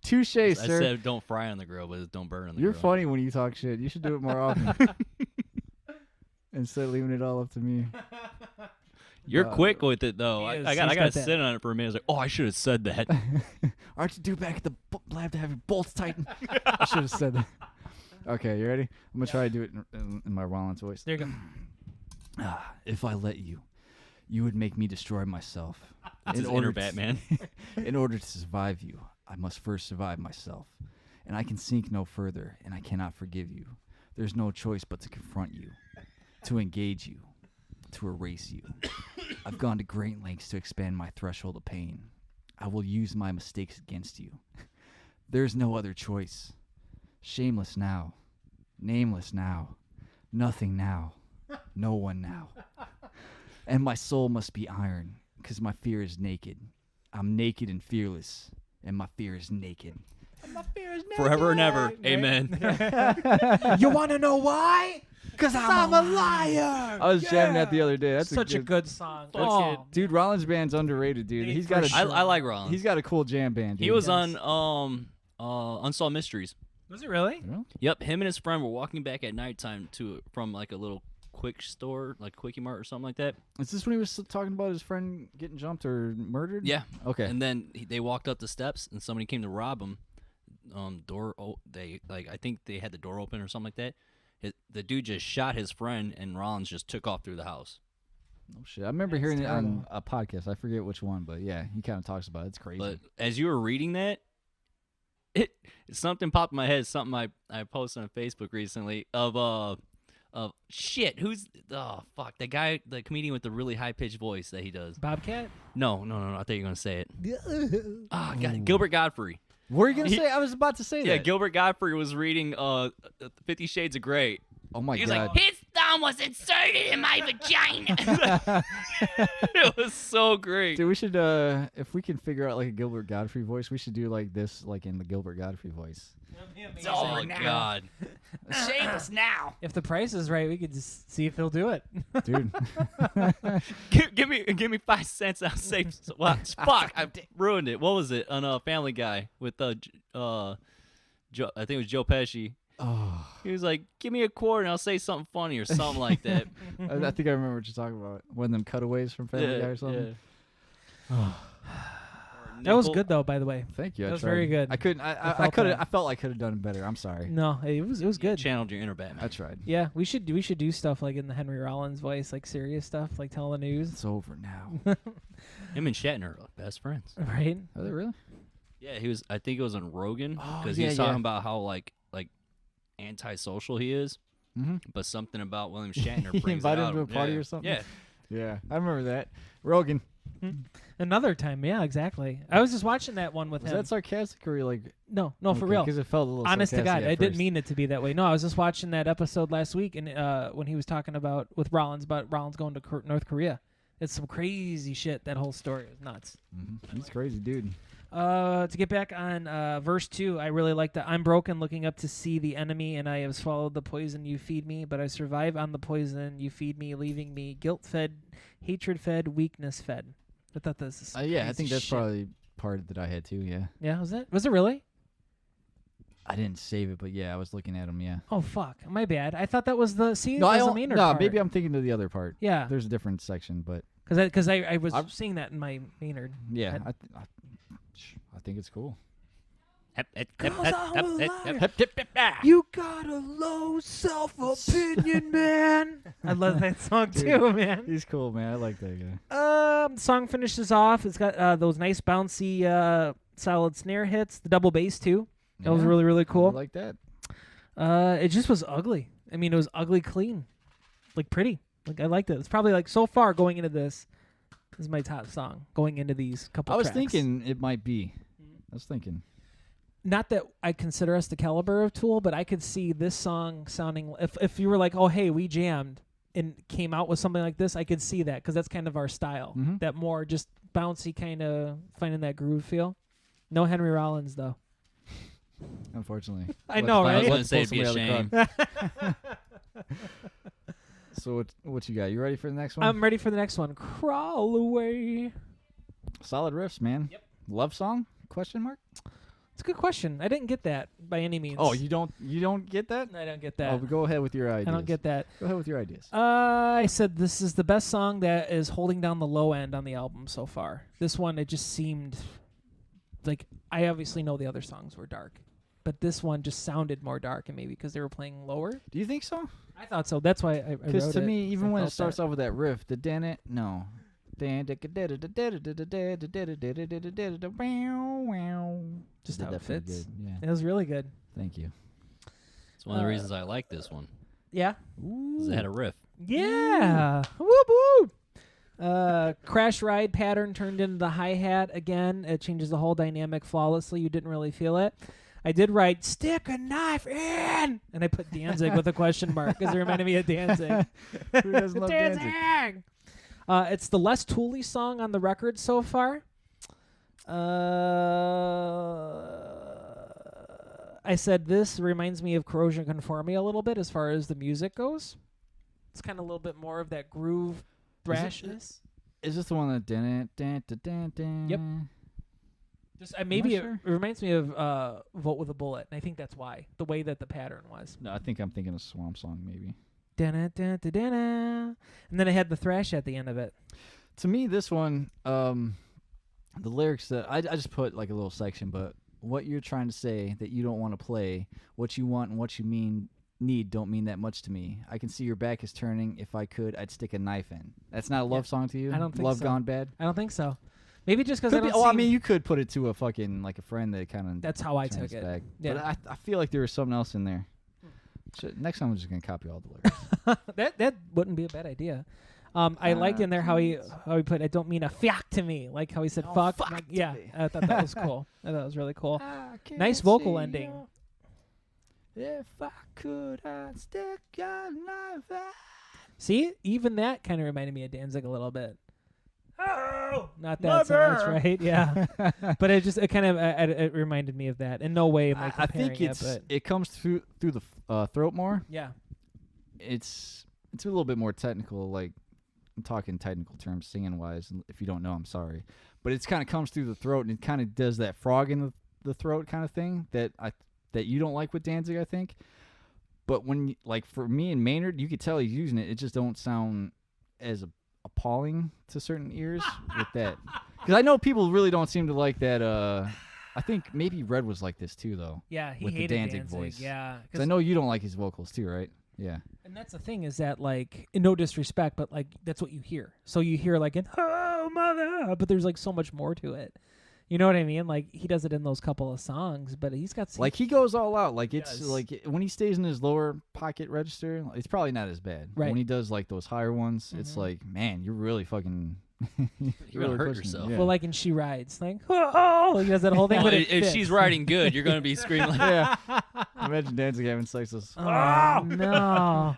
Touche, I sir. said don't fry on the grill, but don't burn on the You're grill. funny when you talk shit. You should do it more often. Instead of leaving it all up to me. You're quick with it though. He is. I got He's to got that. sit on it for a minute. I was like, oh, I should have said that. Aren't you due back at the lab to have your bolts tightened? I should have said that. Okay, you ready? I'm going to try to do it in my Rollins voice. There you go. If I let you, you would make me destroy myself. That's his inner Batman. In order to survive you, I must first survive myself. And I can sink no further, and I cannot forgive you. There's no choice but to confront you, to engage you, to erase you. I've gone to great lengths to expand my threshold of pain. I will use my mistakes against you. There's no other choice. Shameless now, nameless now, nothing now, no one now. And my soul must be iron, because my fear is naked. I'm naked and fearless, and my fear is naked. Forever and ever. Amen. You want to know why? Because I'm a liar. I was jamming that the other day. That's Such a good song. That's Oh, dude, Rollins band's underrated, dude. Dude, He's for got a sure. I like Rollins. he's got a cool jam band. Dude. He was Yes. on Unsolved Mysteries. Was it really? Yep, him and his friend were walking back at nighttime from like a little quick store, like Quickie Mart or something like that. Is this when he was talking about his friend getting jumped or murdered? Yeah. Okay. And then they walked up the steps, and somebody came to rob him. I think they had the door open or something like that. The dude just shot his friend, and Rollins just took off through the house. Oh shit! I remember That's hearing it on terrible. a podcast. I forget which one, but yeah, he kind of talks about it. It's crazy. But as you were reading that, something popped in my head. Something I posted on Facebook recently of Shit, who's the guy, the comedian with the really high pitched voice that he does. Bobcat. No. I thought you were gonna say it. God, Gilbert Godfrey. What were you gonna say? I was about to say Yeah, that. Gilbert Godfrey was reading 50 Shades of Grey. Oh my He was god. like, his thumb was inserted in my vagina. It was so great. Dude, we should if we can figure out like a Gilbert Godfrey voice, we should do like this, like in the Gilbert Godfrey voice. Oh God. Shameless now. If the price is right, we could just see if he'll do it. Dude. give me 5 cents. I'll save. Well, fuck, I ruined it. What was it on Family Guy with Joe, I think it was Joe Pesci. Oh. He was like, "Give me a quarter and I'll say something funny or something like that." I think I remember what you're talking about. One of them cutaways from Family Guy or something. Yeah. That was good though, by the way. Thank you. That I was tried. very good. I couldn't. I felt like I could have done better. I'm sorry. No, it was good. Channeled your inner Batman. I tried. Yeah, we should do stuff like in the Henry Rollins voice, like serious stuff, like telling the news. It's over now. Him and Shatner are best friends. Right? Are they really? Yeah, he was. I think it was on Rogan Oh, because yeah, he was yeah. talking about how like antisocial he is, Mm-hmm. but something about William Shatner He brings invited it out. him to a party Yeah. or something? Yeah. Yeah, I remember that. Rogan. Another time, yeah, exactly. I was just watching that one with Was him. that sarcastic or like? No, for real. Because it felt a little. Honest to God, sarcastic at I didn't first. mean it to be that way. No, I was just watching that episode last week, and when he was talking about with Rollins about Rollins going to North Korea, it's some crazy shit. That whole story is nuts. Mm-hmm. He's crazy, dude. To get back on verse 2, I really like that. I'm broken, looking up to see the enemy, and I have swallowed the poison you feed me, but I survive on the poison you feed me, leaving me guilt-fed, hatred-fed, weakness-fed. I thought this is Yeah, I crazy think that's shit. probably part that I had too. Yeah. Yeah, was it? Was it really? I didn't save it, but yeah, I was looking at him. Yeah. Oh, fuck. My bad. I thought that was the... See, No, that was the meaner part. maybe I'm thinking of the other part. Yeah, There's a different section, but because I was I'm- seeing that in my Maynard. yeah, I think it's cool. You got a low self-opinion, man. I love that song too, man. He's cool, man. I like that guy. Song finishes off. It's got those nice bouncy, solid snare hits. The double bass too. That was Yeah, really, really I cool. like that. It just was ugly. I mean, it was ugly clean, like pretty. Like I liked it. It's probably like so far going into this. This is my top song going into these couple. I was tracks. thinking it might be. I was thinking. Not that I consider us the caliber of Tool, but I could see this song sounding. If you were like, oh hey, we jammed and came out with something like this, I could see that because that's kind of our style. Mhm. That more just bouncy kind of finding that groove feel. No Henry Rollins though. Unfortunately. I know, I was right? gonna say it'd be a shame. So what you got? You ready for the next one? I'm ready for the next one. Crawl away. Solid riffs, man. Yep. Love song? Question mark? It's a good question. I didn't get that by any means. Oh, you don't get that? I don't get Oh, that. go ahead with your ideas. I don't get that. Go ahead with your ideas. I said this is the best song that is holding down the low end on the album so far. This one, it just seemed like I obviously know the other songs were dark, but this one just sounded more dark, and maybe because they were playing lower. Do you think so? I thought so. That's why I Because wrote to it. me, even I when it felt starts that. off with that riff, the no. Just Did how that it pretty good. Yeah. It was really good. Thank you. It's one of the reasons I like this one. Yeah. 'Cause it had a riff. Yeah. Whoop whoop. Crash ride pattern turned into the hi-hat again. It changes the whole dynamic flawlessly. You didn't really feel it. I did write stick a knife in, and I put Danzig with a question mark because it reminded me of Danzig. Who doesn't love Danzig? It's the less Tool-y song on the record so far. I said this reminds me of Corrosion Conformity a little bit as far as the music goes. It's kind of a little bit more of that groove thrashness. Is this the one that Yep. Just maybe it sure. reminds me of Vote with a Bullet, and I think that's why the way that the pattern was. No, I think I'm thinking of Swamp Song maybe. Da-na-da-da-da-na. And then I had the thrash at the end of it. To me, this one, the lyrics that I just put like a little section, but what you're trying to say that you don't want to play, what you want and what you need don't mean that much to me. I can see your back is turning. If I could, I'd stick a knife in. That's not a love song to you? I don't think Love so. Gone Bad? I don't think so. Maybe just because I Could don't be, I seem- mean, you could put it to a fucking like a friend that kind of that's how I took it. back. Yeah. But I feel like there was something else in there. Next time I'm just gonna copy all the lyrics. That wouldn't be a bad idea. I liked in there how he put I don't mean a fuck to me, like how he said Don't fuck. fuck Like, to yeah, me. I thought that was cool. I thought it was really cool. I can't Nice vocal see ending. If I could, I'd stick your knife out. See, even that kind of reminded me of Danzig a little bit. Oh, not that so much, right? Yeah, but it kind of it reminded me of that. In no way am I I comparing think it comes through the throat more. yeah. It's a little bit more technical. Like I'm talking technical terms, singing wise. And if you don't know, I'm sorry, but it's kind of comes through the throat and it kind of does that frog in the throat kind of thing that you don't like with Danzig, I think. But when like for me and Maynard, you could tell he's using it. It just don't sound as appalling to certain ears with that. Because I know people really don't seem to like that. I think maybe Red was like this too, though. Yeah, he with the hated Danzig Danzig. voice. Yeah, Because I know you don't like his vocals too, right? Yeah. and that's the thing is that like, no disrespect, but like that's what you hear. So you hear like an oh mother, but there's like so much more to it. You know what I mean? Like he does it in those couple of songs, but he's got Like he goes all out. Like it's does. like when he stays in his lower pocket register, it's probably not as bad. But Right. when he does like those higher ones, it's Mhm. like, man, you're really fucking. You're gonna hurt pushing it. yourself. Yeah. well, like in She Rides, like oh, he does that whole thing. Well, but it if fits. she's riding good, you're gonna be screaming like, yeah. Imagine Danzig having sex with. Oh, no.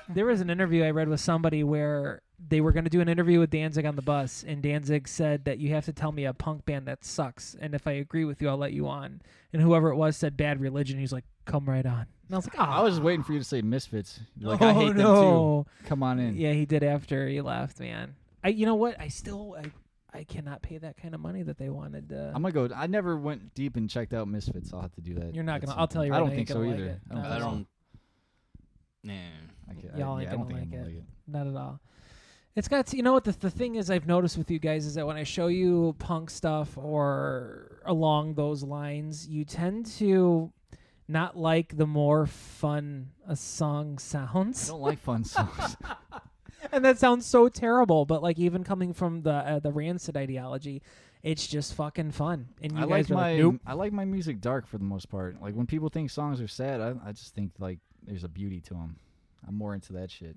There was an interview I read with somebody where they were going to do an interview with Danzig on the bus, and Danzig said that you have to tell me a punk band that sucks, and if I agree with you, I'll let you on. And whoever it was said Bad Religion. He's like, come right on. And I was like, oh, I was just waiting for you to say Misfits. You're like, I hate them no. too. Come on in. Yeah, he did after he left, man. You know what? I cannot pay that kind of money that they wanted. I'm gonna go. I never went deep and checked out Misfits. I'll have to do that. You're not at gonna. some I'll tell point. you. I Right don't now, think you're so gonna either. Like it. I don't No, I think so. don't. Nah. Y'all ain't I don't gonna think I'm like it. it. Not at all. It's got, you know what, the thing is I've noticed with you guys is that when I show you punk stuff or along those lines, you tend to not like the more fun a song I sounds. don't like fun songs. And that sounds so terrible, but like even coming from the Rancid ideology, it's just fucking fun. And you I guys like are my like, nope. I like my music dark for the most part. Like when people think songs are sad, I just think like there's a beauty to them. I'm more into that shit.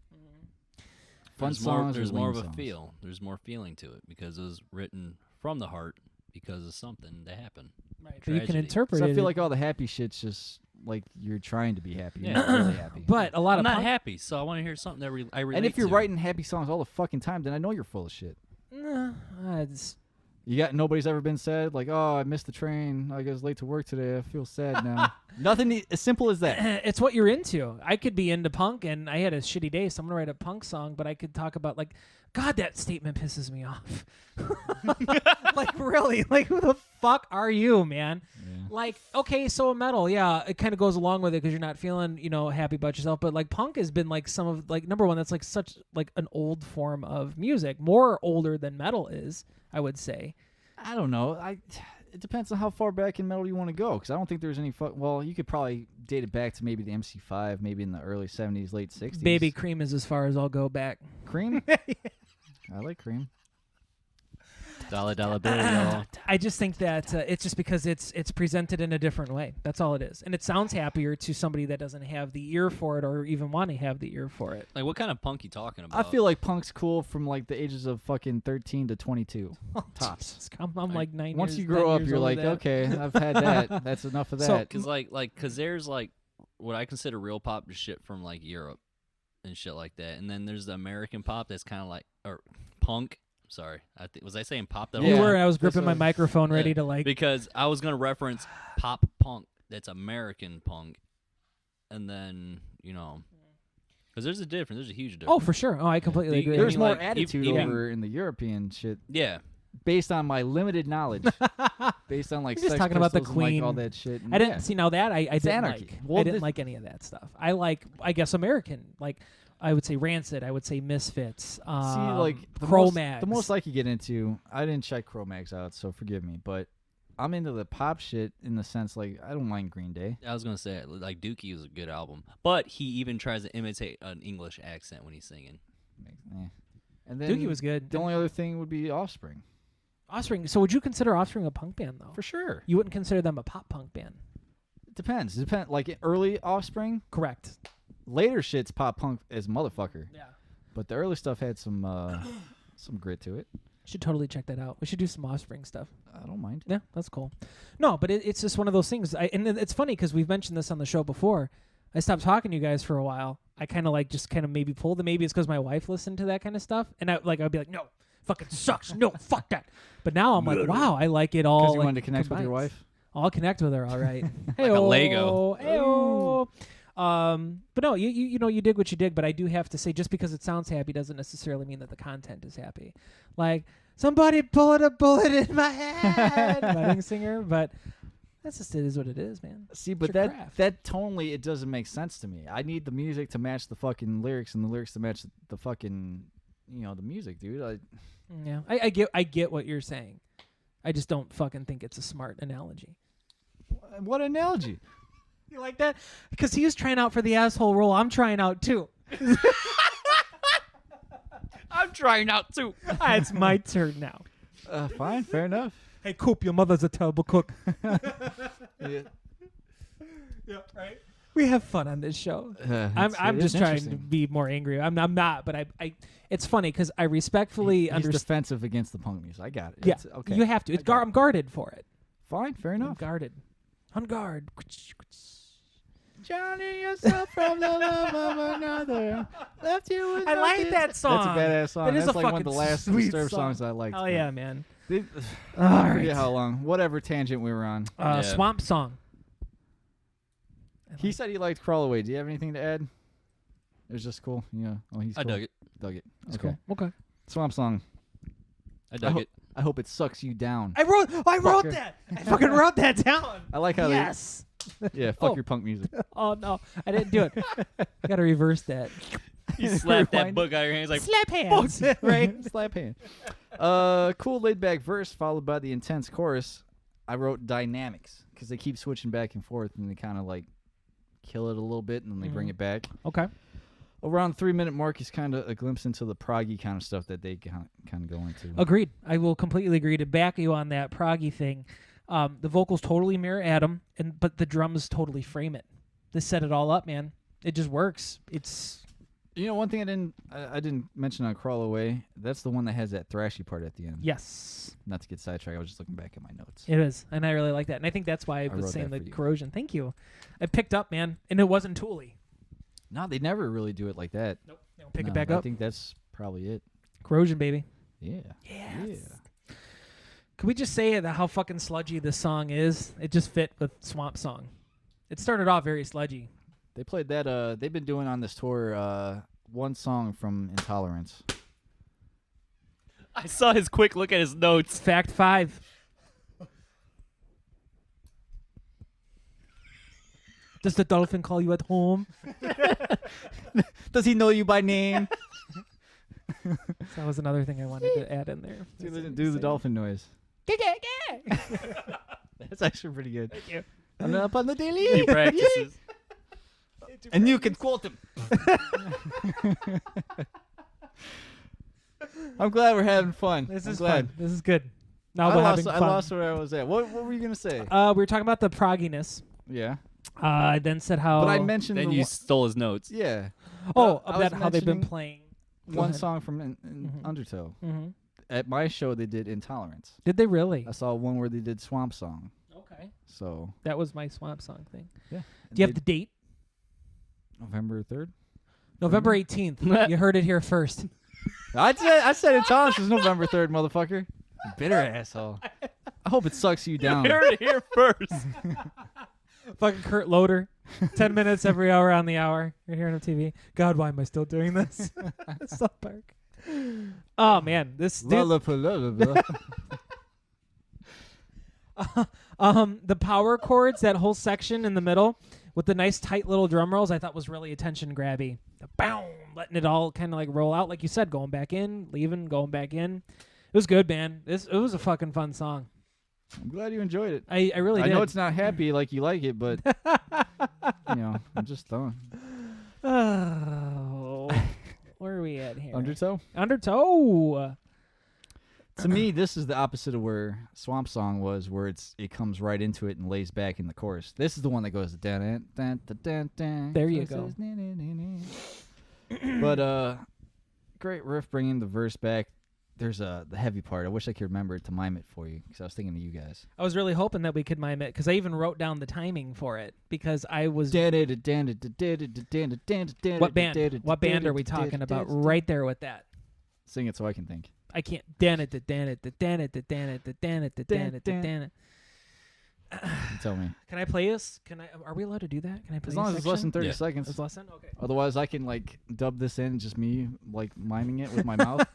Fun There's more, songs. there's or more lame of a songs. feel. There's more feeling to it because it was written from the heart because of something that happened. Right, but you can Tragedy. interpret So it. I feel like all the happy shit's just like you're trying to be happy. You're Yeah. not really happy. but a lot I'm of not punk, happy, so I want to hear something that I relate And if you're to. writing happy songs all the fucking time, then I know you're full of shit. Nah, it's, You got nobody's ever been sad like, oh, I missed the train. I was late to work today. I feel sad now. Nothing as simple as that. it's what you're into. I could be into punk, and I had a shitty day, so I'm gonna write a punk song. But I could talk about like, God, that statement pisses me off. Like really, like who the fuck are you, man? Yeah. Like, okay, so a metal, yeah, it kind of goes along with it because you're not feeling, happy about yourself. But like punk has been like some of like number one, that's like such like an old form of music, more older than metal is, I would say. I don't know. It depends on how far back in metal you want to go. Because I don't think there's any. Well, you could probably date it back to maybe the MC5, maybe in the early 70s, late 60s. Baby Cream is as far as I'll go back. Cream. I like Cream. Dollar bill, y'all. I just think that it's just because it's presented in a different way. That's all it is, and it sounds happier to somebody that doesn't have the ear for it or even want to have the ear for it. Like, what kind of punk you talking I about? feel like punk's cool from like the ages of fucking 13 to 22. Tops. Jesus, I'm like 9 Once years. you grow 10 up, years you're older like, than that. okay, I've had that. That's enough of So- that. Cause there's like what I consider real pop to shit from like Europe and shit like that, and then there's the American pop that's kind of like or punk. Sorry, was I saying pop? That You Yeah. were. I was This gripping my was- microphone, ready Yeah, to like. because I was gonna reference pop punk that's American punk, and then because there's a difference. There's a huge difference. Oh, for sure. Oh, I completely The- agree. There's mean, more like, attitude even- over in the European shit yeah. based on my limited knowledge. Based on like You're just Sex talking about the Pistols and, like, all Queen. that shit. I didn't Yeah. see now that I didn't anarchy. like. Well, I didn't this- like any of that stuff. I like, I guess, American. Like, I would say Rancid. I would say Misfits. See, like Cro-Mags. the most I could get into. I didn't check Cro-Mags out, so forgive me. But I'm into the pop shit in the sense like I don't mind Green Day. I was gonna say like Dookie was a good album, but he even tries to imitate an English accent when he's singing. Eh. And then Dookie was good. The only other thing would be Offspring. Offspring. So would you consider Offspring a punk band though? For sure. You wouldn't consider them a pop punk band. depends. Like early Offspring, Correct. later shit's pop punk as motherfucker. Yeah. But the early stuff had some grit to it. Should totally check that out. We should do some Offspring stuff. I don't mind. Yeah, that's cool. No, but it's just one of those things. And it's funny because we've mentioned this on the show before. I stopped talking to you guys for a while. I kind of maybe pulled it. Maybe it's because my wife listened to that kind of stuff, and I'd be like, no, fucking sucks. No, fuck that. But now I'm like, wow, I like it all. Because you like, wanted to connect with your combined. wife. I'll connect with her, all right. Like a Lego. Hey-o. But no, you did what you did. But I do have to say, just because it sounds happy doesn't necessarily mean that the content is happy. Like somebody pulling a bullet in my head, wedding singer. But that's just it is what it is, man. See, but It's your craft. that tonally it doesn't make sense to me. I need the music to match the fucking lyrics, and the lyrics to match the fucking the music, dude. Yeah, I get what you're saying. I just don't fucking think it's a smart analogy. What analogy? You like that? Because he was trying out for the asshole role. I'm trying out too. I'm trying out too. It's my turn now. Fine, fair enough. Hey, Coop, your mother's a terrible cook. Yeah. Yeah, right. We have fun on this show. I'm It is just trying to interesting. be more angry. I'm not, but I it's funny because I respectfully He's understand. defensive against the punk music. I got it. Yeah, It's, okay. you have to. It's I'm guarded for it. Fine, fair I'm enough. guarded. On guard. Johnny, yourself from the love of another. Left you with I like nothing. that song. That's a badass song. It is That's a like one of the fucking last sweet Disturbed song. songs I liked. Oh man. yeah, man. They, All I right. forget how long. Whatever tangent we were on. Yeah. Swamp Song. He said he liked Crawl Away. Do you have anything to add? It was just cool. Yeah. Oh, he's I cool. dug it. Dug it. That's Okay. cool. Okay. Swamp Song. I dug it. I hope it sucks you down. I wrote Fucker. that. I fucking wrote that down. I like how Yes. they. Yeah. Fuck Oh. your punk music. Oh no, I didn't do it. I gotta reverse that. You slapped that Rewind. book out of your hands like, Slap hands. Right. Slap hand. Cool laid back verse followed by the intense chorus. I wrote dynamics because they keep switching back and forth and they kind of like kill it a little bit and then they bring Mhm. it back. Okay. Around the 3-minute mark is kind of a glimpse into the proggy kind of stuff that they kind of go into. Agreed. I will completely agree to back you on that proggy thing. The vocals totally mirror Adam, but the drums totally frame it. They set it all up, man. It just works. It's One thing I didn't mention on Crawl Away. That's the one that has that thrashy part at the end. yes, Not to get sidetracked, I was just looking back at my notes. it is, and I really like that. And I think that's why I I was wrote saying that the for you. corrosion. Thank you. I picked up, man, and it wasn't Tool-y. No, they never really do it like that. Nope. They don't pick No, it back I up. think that's probably it. Corrosion, baby. Yeah. Yes. Yeah. Can we just say that how fucking sludgy this song is? It just fit with Swamp Song. It started off very sludgy. They played that. They've been doing on this tour one song from Intolerance. I saw his quick look at his notes. Fact 5. Does the dolphin call you at home? Does he know you by name? That was another thing I wanted to add in there. do the dolphin noise. That's actually pretty good. Thank you. I'm up on the He daily. practices. And you can quote him. I'm glad we're having fun. This I'm is glad. fun. This is good. Now I we're lost, having I fun. lost where I was at. What were you gonna say? We were talking about the progginess. Yeah, I then said how. but I mentioned Then the you one, stole his notes. yeah Oh, I was about how they've been mentioning playing. Go one ahead. song from Mhm. Undertow. Mm-hmm. At my show, they did Intolerance. Did they really? I saw one where they did Swamp Song. Okay. So That was my Swamp Song thing. yeah, Do you have the date? November 3rd? November 18th. You heard it here first. I said Intolerance was November 3rd, motherfucker. You bitter asshole. I hope it sucks you down. You heard it here first. Fucking Kurt Loder. 10 minutes every hour on the hour. You're hearing on TV. God, why am I still doing this? South Park. Oh, man. This dude, the power chords, that whole section in the middle with the nice tight little drum rolls, I thought was really attention grabby. The boom, letting it all kind of like roll out, like you said, going back in, leaving, going back in. It was good, man. It was a fucking fun song. I'm glad you enjoyed it. I really I did. know it's not happy like you like it, but I'm just throwing. Oh, where are we at here? Undertow? Undertow. To me, this is the opposite of where Swamp Song was, where it comes right into it and lays back in the chorus. This is the one that goes dun dun dun dun dun. There you go. But great riff bringing the verse back. There's the heavy part. I wish I could remember to mime it for you because I was thinking of you guys. I was really hoping that we could mime it because I even wrote down the timing for it because I was. What What band? What band are we talking about? Right there with that. Sing it so I can think. I can't. Dan it. Tell me. Can I play this? Are we allowed to do that? Can I play? As long as it's less than 30 Yeah. seconds. It's less than. Okay. Otherwise, I can like dub this in just me like miming it with my mouth,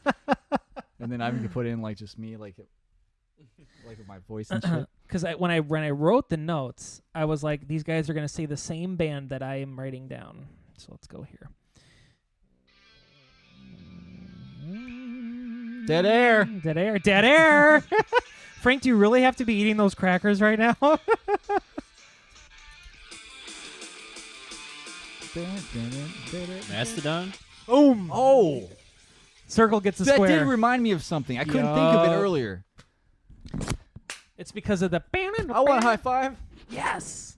and then I can put in like just me like with my voice and shit. Because when I wrote the notes, I was like, these guys are gonna say the same band that I am writing down. So let's go here. Dead air. Dead air. Dead air. Frank, do you really have to be eating those crackers right now? Mastodon. Boom. Oh, Circle gets a that square. did remind me of something. I couldn't think of it Yup. earlier. It's because of the. I want a high five. Yes.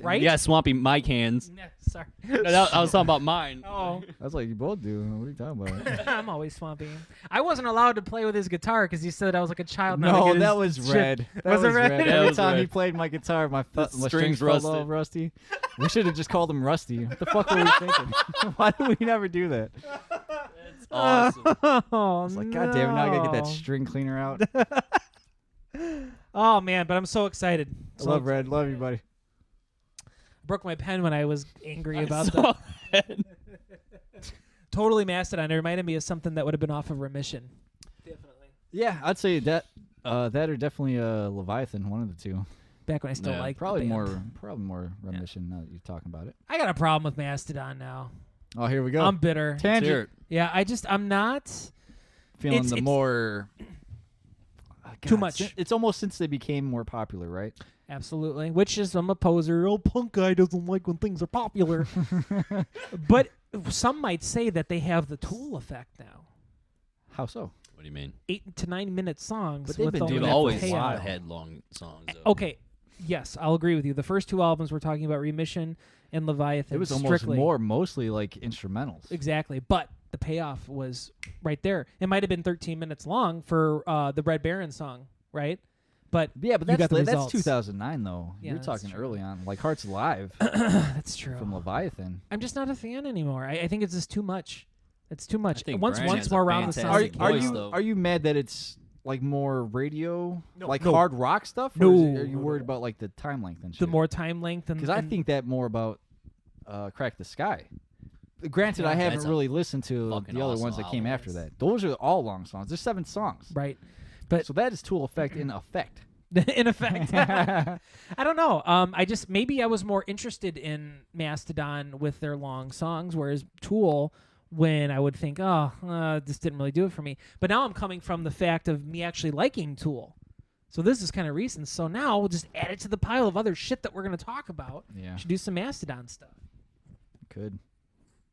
Right? Yeah, Swampy Mike hands. Yeah, sorry. No, I was talking about mine. Oh, That's like you both do. What are you talking about? I'm always swampy. I wasn't allowed to play with his guitar because he said I was like a child. not to No, get his that was shit. red. That Was it red? red. That Every was time he red. played my guitar, my strings strings felt rusted. all rusty. We should have just called him Rusty. What the fuck were we thinking? Why did we never do that? That's awesome. Oh, It's like, God damn it, now I gotta get that no. string cleaner out. Oh man, but I'm so excited. I love Red. Love you, buddy. Broke my pen when I was angry about saw that. Totally Mastodon. It reminded me of something that would have been off of Remission. Definitely. Yeah, I'd say that that or definitely Leviathan, one of the two. Back when I still Yeah. liked Probably the band. more Remission now that you're talking about it. I got a problem with Mastodon now. Oh, here we go. I'm bitter. Tangent. Yeah, I'm not. Feeling it's- the it's- more Too much. It's almost since they became more popular, right? Absolutely. Which is, I'm a poser. Oh, punk guy doesn't like when things are popular. But some might say that they have the Tool effect now. How so? What do you mean? 8 to 9 minute songs. But they've with been only doing They've that for a always while. had long songs. Though. Okay. Yes, I'll agree with you. The first two albums we're talking about, Remission and Leviathan. It was almost strictly. mostly like instrumentals. Exactly. But the payoff was right there. It might have been 13 minutes long for the Red Baron song, right? But Yeah, but you got the that's results. 2009 though. Yeah, You're that's talking true. early on, like Hearts Alive That's true. from Leviathan. I'm just not a fan anymore. I think it's just too much. It's too much. think Once Brian has a more around the fantastic sound. Are voice, you though. are you mad that it's like more radio, No, like no. hard rock stuff? Or No, are you no, worried no. about like the time length and shit? The more time length and because I and- think that more about Crack the Sky. Granted, Yeah. I haven't That's a really listened to fucking the other awesome ones that came album. after that. Those are all long songs. There's 7 songs. right. But So that is Tool effect in effect. in effect, I don't know. I just maybe I was more interested in Mastodon with their long songs, whereas Tool, when I would think, this didn't really do it for me. But now I'm coming from the fact of me actually liking Tool. So this is kind of recent. So now we'll just add it to the pile of other shit that we're going to talk about. Yeah, Should do some Mastodon stuff. could.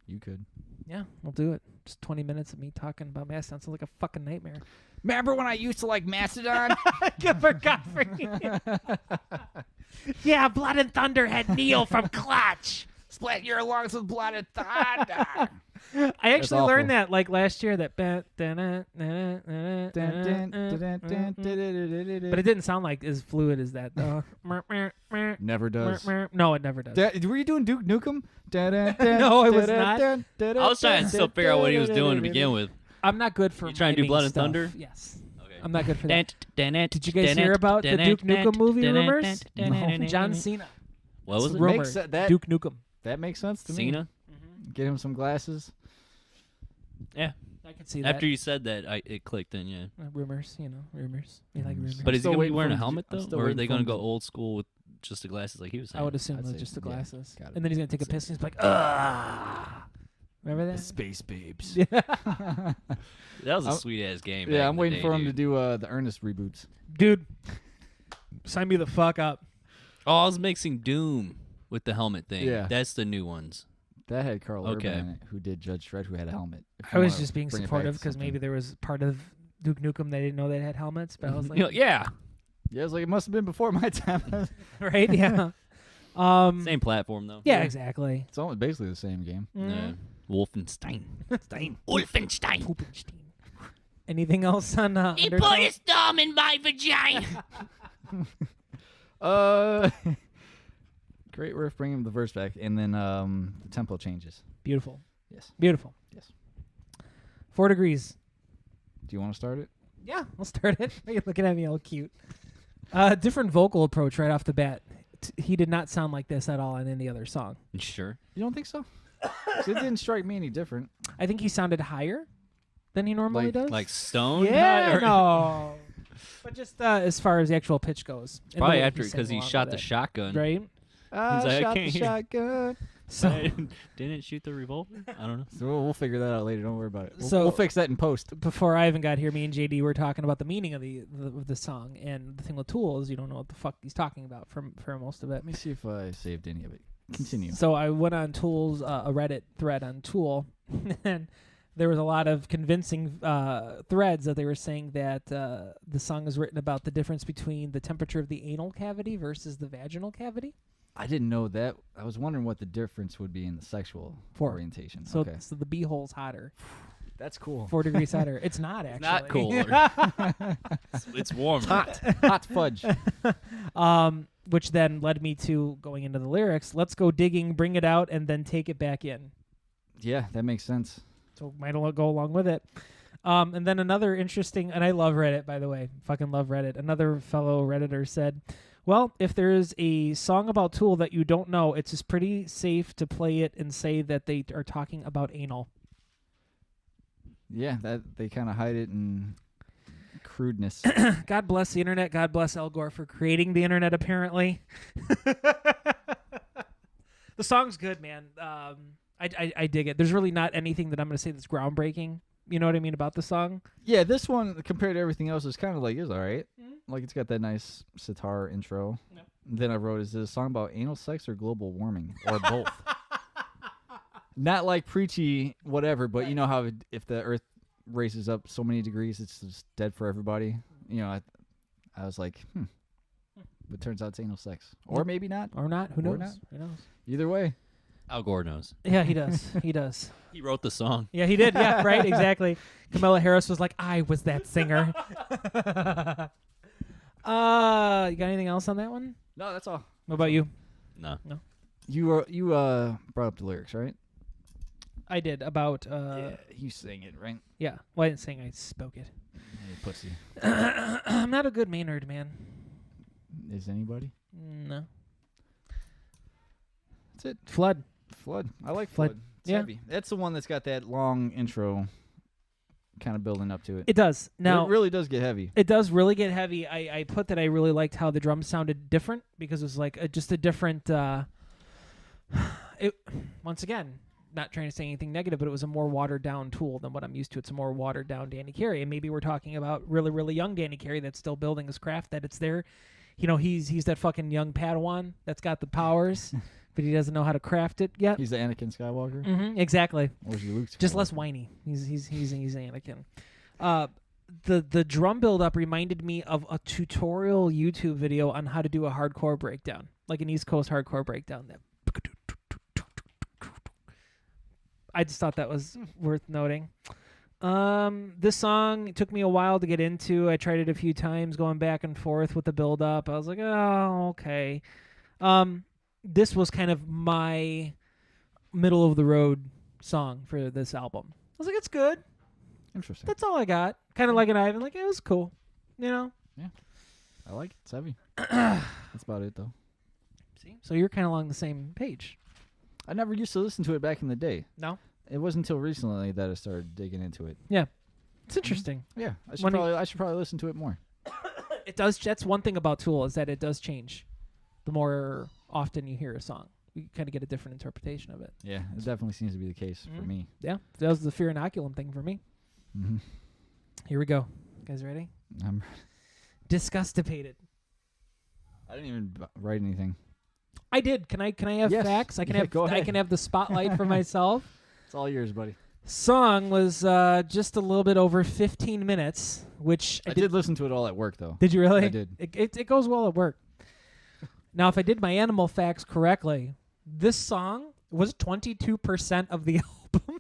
You could. Yeah, we'll do it. Just 20 minutes of me talking about Mastodon sounds like a fucking nightmare. Remember when I used to like Mastodon? Good for Godfrey. Yeah, Blood and Thunder had Neil from Clutch. Split your lungs with blood and thunder. I actually awful. learned that like last year. That, but it didn't sound like as fluid as that though. Never does. No, it never does. Were you doing Duke Nukem? No, I was not. I was trying to still figure out what he was doing to begin with. I'm not good for. You trying to do miming Blood and stuff. Thunder? Yes, Okay. I'm not good for that. Did Did you guys hear about the Duke Nukem movie rumors? No. John Cena. What was It's it? rumored. Makes that- Duke Nukem. That makes sense to me. Cena? Get him some glasses. Yeah. I can see that. After you said that, it clicked then, yeah. Rumors, rumors. We like rumors. But is he still going to be waiting wearing for a him to- helmet, I'm though? still Or are waiting they for going him to go to- old school with just the glasses like he was saying? I would assume I'd those say, just the yeah, glasses. gotta And then he's going to take a piss and he's like, ah. Remember that? Space babes. That was a I'm- sweet-ass game. Yeah, back I'm in the waiting day, for him to dude. do the Ernest reboots. Dude, sign me the fuck up. Oh, I was mixing Doom with the helmet thing. Yeah. That's the new ones. That had Carl Okay. Urban in it, who did Judge Dredd, who had a helmet. If I you was wanna just being bring it back supportive to because something. maybe there was part of Duke Nukem, they didn't know they had helmets, but I was like, yeah. Yeah, it's like it must have been before my time. right? Yeah. Same platform though. Yeah, exactly. It's almost basically the same game. Wolfenstein. Wolfenstein. Poopenstein. Anything else on He Undertow? put his thumb in my vagina. Great riff bringing the verse back, and then the tempo changes. Beautiful. Yes. Beautiful. Yes. 4 degrees. Do you want to start it? Yeah, I'll start it. You're looking at me all cute. Different vocal approach right off the bat. He did not sound like this at all in any other song. Sure. You don't think so? 'Cause it didn't strike me any different. I think he sounded higher than he normally does. Like Stone? yeah, Or- no. But just as far as the actual pitch goes. and the Probably way after sang because he along shot with the it, shotgun. Right? I He's like, I shot the can't hear. shotgun. So Didn't shoot the revolver? I don't know. So we'll figure that out later. Don't worry about it. So- We'll fix that in post. before I even got here, me and JD were talking about the meaning of the song, and the thing with Tool is you don't know what the fuck he's talking about for most of it. Let me see if I saved any of it. Continue. So I went on Tool's a Reddit thread on Tool, and there was a lot of convincing threads that they were saying that the song is written about the difference between the temperature of the anal cavity versus the vaginal cavity. I didn't know that. I was wondering what the difference would be in the sexual orientation. So Okay. so the beehole's hotter, That's cool. 4 degrees hotter. It's not actually. Not cooler. It's warm. Hot fudge. Which then led me to going into the lyrics. Let's go digging, bring it out, and then take it back in. Yeah, that makes sense. So might go along with it. And then another interesting, and I love Reddit, by the way. Fucking love Reddit. Another fellow Redditor said, well, if there is a song about Tool that you don't know, it's just pretty safe to play it and say that they are talking about anal. Yeah, that they kind of hide it in crudeness. God bless the internet. God bless Al Gore for creating the internet, apparently. The song's good, man. I dig it. There's really not anything that I'm going to say that's groundbreaking. You know what I mean about the song? Yeah, this one compared to everything else is kind of like is all right. Like it's got that nice sitar intro. Yep. Then I wrote, is it a song about anal sex or global warming or both? Not like preachy whatever, but you know how if the Earth races up so many degrees, it's just dead for everybody. You know, I was like, But turns out it's anal sex, or maybe not. Or not. Who knows? Or not. Who knows? Either way. Al Gore knows. Yeah, he does. He does. He wrote the song. Yeah, he did. Yeah, right. Exactly. Kamala Harris was like, I was that singer. You got anything else on that one? No, that's all. What about you? No. You brought up the lyrics, right? I did about Yeah, you sang it, right? yeah. Well, I didn't sing. I spoke it. Hey, pussy. I'm not a good Maynard, man. Is anybody? No. That's it. Flood. Flood. I like Flood. Flood. It's Yeah. heavy. That's the one that's got that long intro kind of building up to it. It does. Now it really does get heavy. it does really get heavy. I put that I really liked how the drums sounded different because it was like just a different. It once again, not trying to say anything negative, but it was a more watered down Tool than what I'm used to. It's a more watered down Danny Carey, and maybe we're talking about really really young Danny Carey that's still building his craft. That it's there, you know, he's that fucking young Padawan that's got the powers, but he doesn't know how to craft it yet. He's the Anakin Skywalker. Mm-hmm, exactly. Or is he Luke Skywalker? Just less whiny. He's Anakin. The drum build up reminded me of a tutorial YouTube video on how to do a hardcore breakdown, like an East Coast hardcore breakdown. That I just thought that was worth noting. This song took me a while to get into. I tried it a few times, going back and forth with the build up. I was like, oh, okay. This was kind of my middle of the road song for this album. I was like, it's good. Interesting. That's all I got. Kind of like an Ivan. Like, it was cool. You know? I like it. It's heavy. That's about it, though. See? So you're kind of along the same page. I never used to listen to it back in the day. No? It wasn't until recently that I started digging into it. It's interesting. Yeah, I should probably listen to it more. It does. That's one thing about Tool is that it does change. The more often you hear a song, you kind of get a different interpretation of it. Yeah, it definitely seems to be the case for me. Yeah, that was the fear inoculum thing for me. Mm-hmm. Here we go. You guys ready? Disgustipated. I didn't even write anything. I did. Can I have Yes. facts? I can Yeah, have. go I ahead. can have the spotlight for myself. It's all yours, buddy. Song was just a little bit over 15 minutes, which I did listen to it all at work, though. Did you really? I did. It goes well at work. Now, if I did my animal facts correctly, this song was 22% of the album.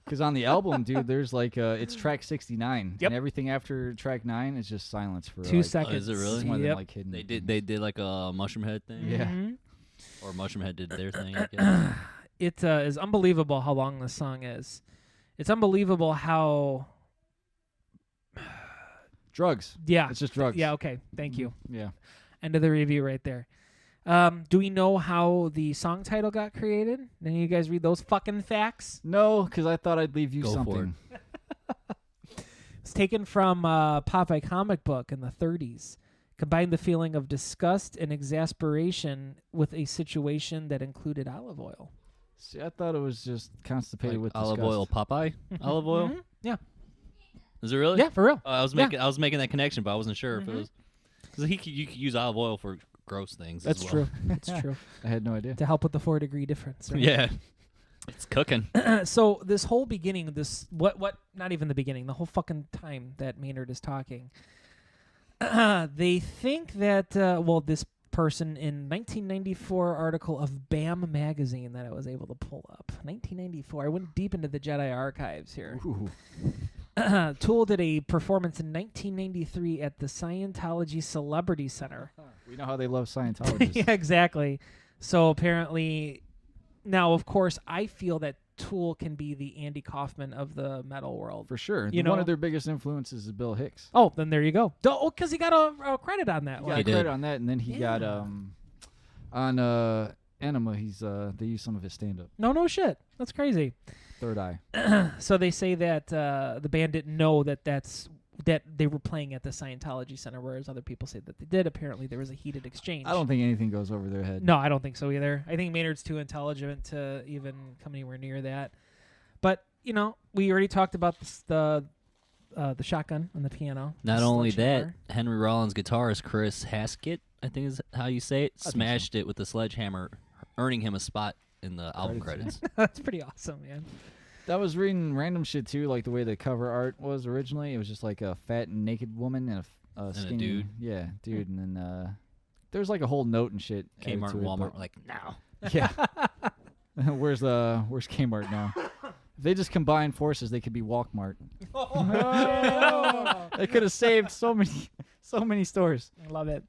Because on the album, dude, there's like it's track 69, Yep. and everything after track 9 is just silence for 2 like, seconds. is it really? It's one of them, Yep. like hidden. They did like a Mushroom Head thing. Yeah. Mhm. Or Mushroom Head did their thing. I guess. It is unbelievable how long this song is. It's unbelievable how. drugs. Yeah. It's just drugs. Yeah. Okay. Thank you. Yeah. End of the review right there. Do we know how the song title got created? Any of you guys read those fucking facts? No, because I thought I'd leave you Go for something. It's taken from a Popeye comic book in the 30s. Combined the feeling of disgust and exasperation with a situation that included olive oil. See, I thought it was just constipated Like with olive disgust. oil Popeye olive oil. Mhm. Yeah. Is it really? Yeah, for real. I was Yeah. making that connection, but I wasn't sure if it Mhm. was because you could use olive oil for gross things. That's as well. true. That's true. I had no idea. To help with the 4-degree difference. Right? Yeah, it's cooking. So this whole beginning, what not even the beginning, the whole fucking time that Maynard is talking, they think that this person in 1994 article of BAM magazine that I was able to pull up. 1994. I went deep into the Jedi archives here. Ooh. Tool did a performance in 1993 at the Scientology Celebrity Center. We know how they love Scientologists. Yeah, exactly. So apparently, now of course, I feel that Tool can be the Andy Kaufman of the metal world. For sure. You One know- of their biggest influences is Bill Hicks. Oh, then there you go. Oh, because he got a credit on that He one. got He did. credit on that, and then he got Yeah. on Anima. He's they used some of his stand up. No shit. That's crazy. Third Eye. So they say that the band didn't know that they were playing at the Scientology Center, whereas other people say that they did. Apparently, there was a heated exchange. I don't think anything goes over their head. No, I don't think so either. I think Maynard's too intelligent to even come anywhere near that. But we already talked about the shotgun and the piano. Not the only that, sledgehammer. Henry Rollins' guitarist Chris Haskett, I think is how you say it, so. smashed it with a sledgehammer, earning him a spot in the album Credits, credits. That's pretty awesome, man. That was reading random shit too, like the way the cover art was originally. It was just like a fat and naked woman and a skinny dude. Yeah, dude, and then there's like a whole note and shit. added Kmart to and it, Walmart but- were like, no. Yeah. where's Kmart now? If they just combined forces, they could be Walkmart. They could have saved so many stores. I love it.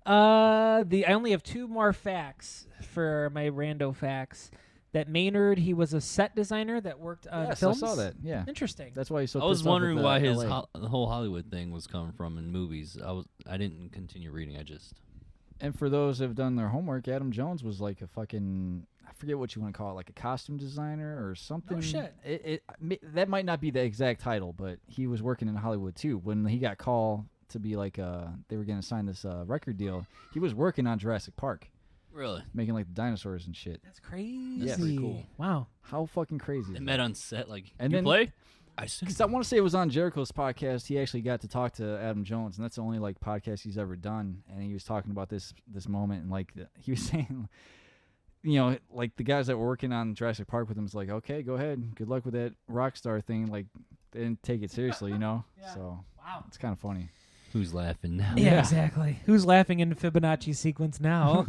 I only have 2 more facts for my rando facts. That Maynard, he was a set designer that worked on Yes, films. I saw that. Yeah. Interesting. That's why he's so I was pissed off wondering with, why his LA. the whole Hollywood thing was coming from in movies. I didn't continue reading. I just And for those who have done their homework, Adam Jones was like a fucking, I forget what you want to call it, like a costume designer or something. shit. That might not be the exact title, but he was working in Hollywood too. When he got called to be like, they were going to sign this record deal, he was working on Jurassic Park, really making like the dinosaurs and shit. That's crazy. Yeah. Pretty cool. Wow. How fucking crazy they is met that? on set. Like, And you then- play? I assume. Because I want to say it was on Jericho's podcast. He actually got to talk to Adam Jones, and that's the only like podcast he's ever done. And he was talking about this moment, and like he was saying, like the guys that were working on Jurassic Park with him was like, okay, go ahead, good luck with that rock star thing. Like they didn't take it seriously, Yeah. So Wow. it's kind of funny. Who's laughing now? Yeah, Yeah. exactly. Who's laughing in the Fibonacci sequence now?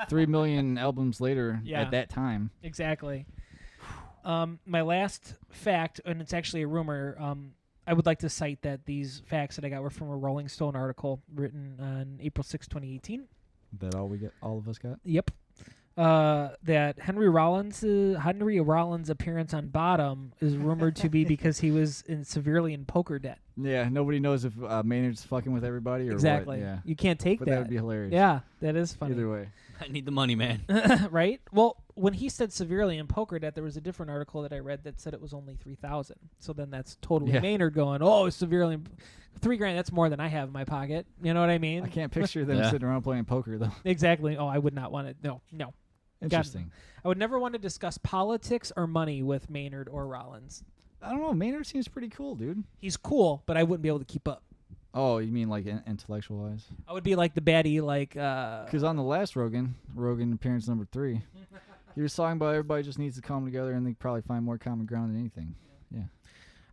3 million albums later Yeah. at that time. Exactly. My last fact, and it's actually a rumor, I would like to cite that these facts that I got were from a Rolling Stone article written on April 6, 2018. That all of us got. Yep. That Henry Rollins' appearance on Bottom is rumored to be because he was severely in poker debt. Yeah, nobody knows if Maynard's fucking with everybody or Exactly. what. Yeah, You can't take but that that. would be hilarious. Yeah, that is funny. Either way. I need the money, man. Right? Well, when he said severely in poker debt, there was a different article that I read that said it was only 3,000. So then that's totally Yeah. Maynard going, "Oh, it's severely $3,000. That's more than I have in my pocket." You know what I mean? I can't picture them Yeah. sitting around playing poker though. Exactly. Oh, I would not want to. No. Interesting. I would never want to discuss politics or money with Maynard or Rollins. I don't know. Maynard seems pretty cool, dude. He's cool, but I wouldn't be able to keep up. Oh, you mean like intellectual wise? I would be like the baddie, like. Because on the last Rogan appearance number 3, He was talking about everybody just needs to come together and they probably find more common ground than anything. Yeah.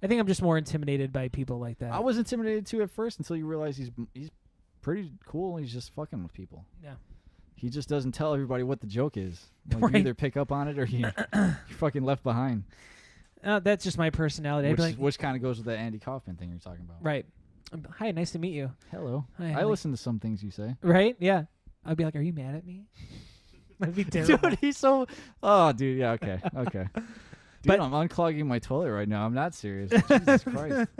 I think I'm just more intimidated by people like that. I was intimidated too at first until you realize he's pretty cool. He's just fucking with people. Yeah. He just doesn't tell everybody what the joke is. Like Right. You either pick up on it or you're fucking left behind. That's just my personality. I'd be like, Which kind of goes with that Andy Kaufman thing you're talking about. right. Hi, nice to meet you. Hello. Hi, I listen to some things you say. Right? Yeah. I'd be like, are you mad at me? That'd be terrible. Dude, he's so. Oh, dude. Yeah. Okay. Okay. Dude, But- I'm unclogging my toilet right now. I'm not serious. Jesus Christ.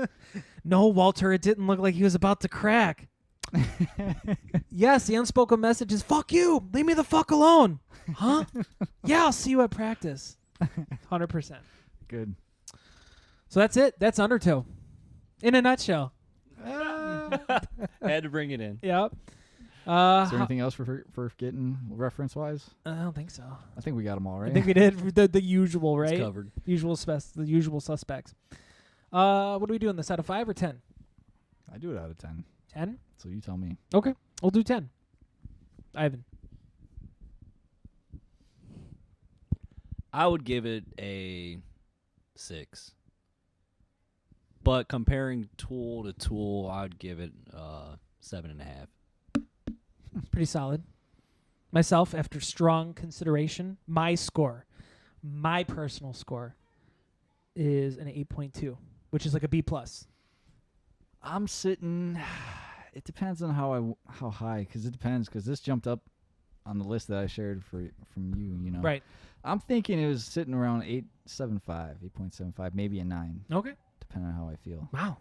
No, Walter, it didn't look like he was about to crack. Yes, the unspoken message is, fuck you. Leave me the fuck alone. Huh? Yeah, I'll see you at practice. 100%. Good. So that's it. That's Undertow. In a nutshell. Had to bring it in. Yep. Is there anything else for getting reference wise? I don't think so. I think we got them all right. I think we did the usual, right? It's covered. The usual suspects. What do we do on this? Out of 5 or 10? I do it out of 10. 10? So you tell me. Okay. We'll do 10. Ivan. I would give it a 6. But comparing Tool to Tool, I would give it 7.5. Pretty solid. Myself, after strong consideration, my personal score, is an 8.2, which is like a B+. I'm sitting. It depends on how high, because it depends, because this jumped up on the list that I shared from you. You know. Right. I'm thinking it was sitting around 8.75, maybe a 9, Okay. depending on how I feel. Wow.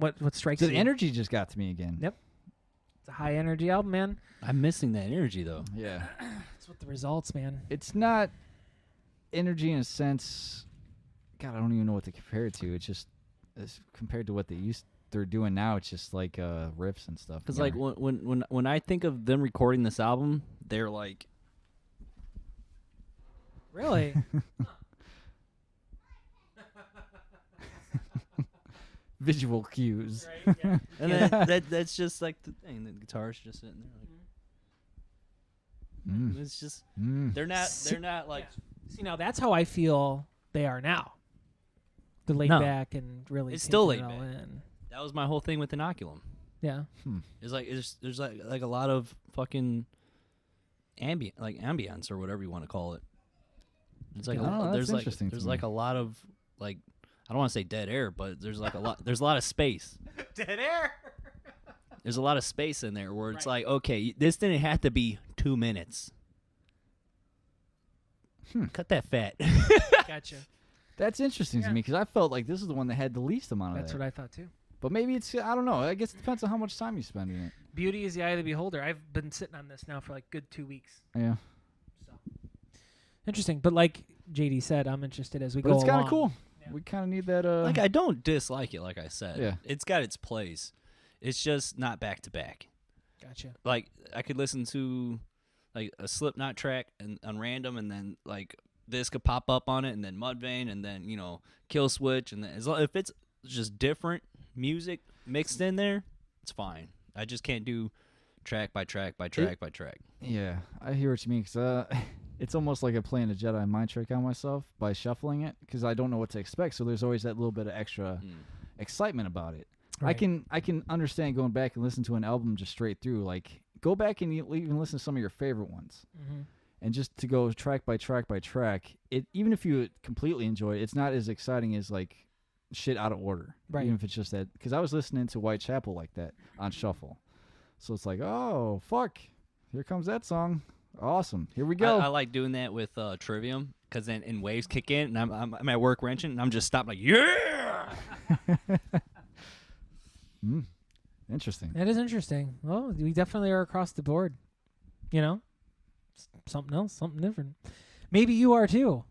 What strikes So you? the energy just got to me again. Yep. It's a high energy album, man. I'm missing that energy, though. Yeah. That's what the results, man. It's not energy in a sense. God, I don't even know what to compare it to. It's just compared to what they're doing now. It's just like riffs and stuff. Because Yeah. like when I think of them recording this album, they're like Really? visual cues. Right, yeah. and that's just like the thing. The guitar's just sitting there. Like, Mm. it's just Mm. they're not like See, now that's how I feel they are now. They're laid No. back and really It's still taking it laid all back. in. that was my whole thing with Inoculum. Yeah. It's like there's like a lot of fucking ambience or whatever you want to call it. It's like Oh, that's there's like interesting to there's me. like a lot of like I don't want to say dead air, but there's like a lot of space. Dead air. There's a lot of space in there where it's Right. like, okay, this didn't have to be 2 minutes. Cut that fat. Gotcha. That's interesting Yeah. to me, because I felt like this is the one that had the least amount of That's that. what I thought too. But maybe it's, I don't know. I guess it depends on how much time you spend in it. Beauty is the eye of the beholder. I've been sitting on this now for like good 2 weeks. Yeah. So interesting. But like JD said, I'm interested as we But go it's kind along. of cool. Yeah. We kind of need that. Like I don't dislike it, like I said. Yeah. It's got its place. It's just not back to back. Gotcha. Like I could listen to like a Slipknot track and on random, and then like this could pop up on it, and then Mudvayne, and then Kill Switch, and then if it's just different music mixed in there, it's fine. I just can't do track by track by track by track. Yeah, I hear what you mean. Cause it's almost like I'm playing a Jedi mind trick on myself by shuffling it, because I don't know what to expect. So there's always that little bit of extra excitement about it. Right. I can understand going back and listen to an album just straight through. Like go back and even listen to some of your favorite ones, and just to go track by track by track. It even if you completely enjoy it, it's not as exciting as like shit out of order. Right. Even if it's just that, because I was listening to Whitechapel like that on shuffle, so it's like, oh fuck, here comes that song. Awesome, here we go. I like doing that with Trivium, because then in waves kick in, and I'm at work wrenching, and I'm just stopped like, yeah. Interesting. That is interesting. Well, we definitely are across the board. Something else, something different. Maybe you are too.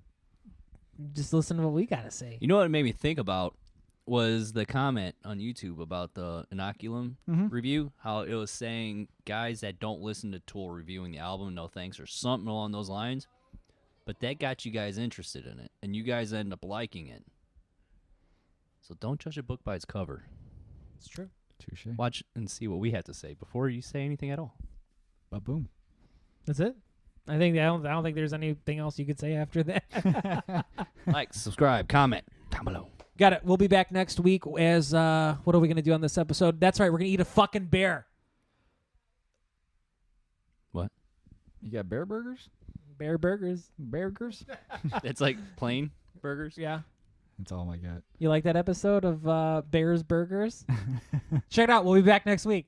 Just listen to what we gotta say. You know what it made me think about was the comment on YouTube about the Inoculum review, how it was saying guys that don't listen to Tool reviewing the album, no thanks, or something along those lines. But that got you guys interested in it, and you guys end up liking it. So don't judge a book by its cover. It's true. Touche. Watch and see what we have to say before you say anything at all. Ba boom. That's it. I don't think there's anything else you could say after that. Like, subscribe, comment down below. Got it. We'll be back next week as what are we going to do on this episode? That's right. We're going to eat a fucking bear. What? You got bear burgers? Bear burgers. Burgers? It's like plain burgers. Yeah. That's all I got. You like that episode of Bears Burgers? Check it out. We'll be back next week.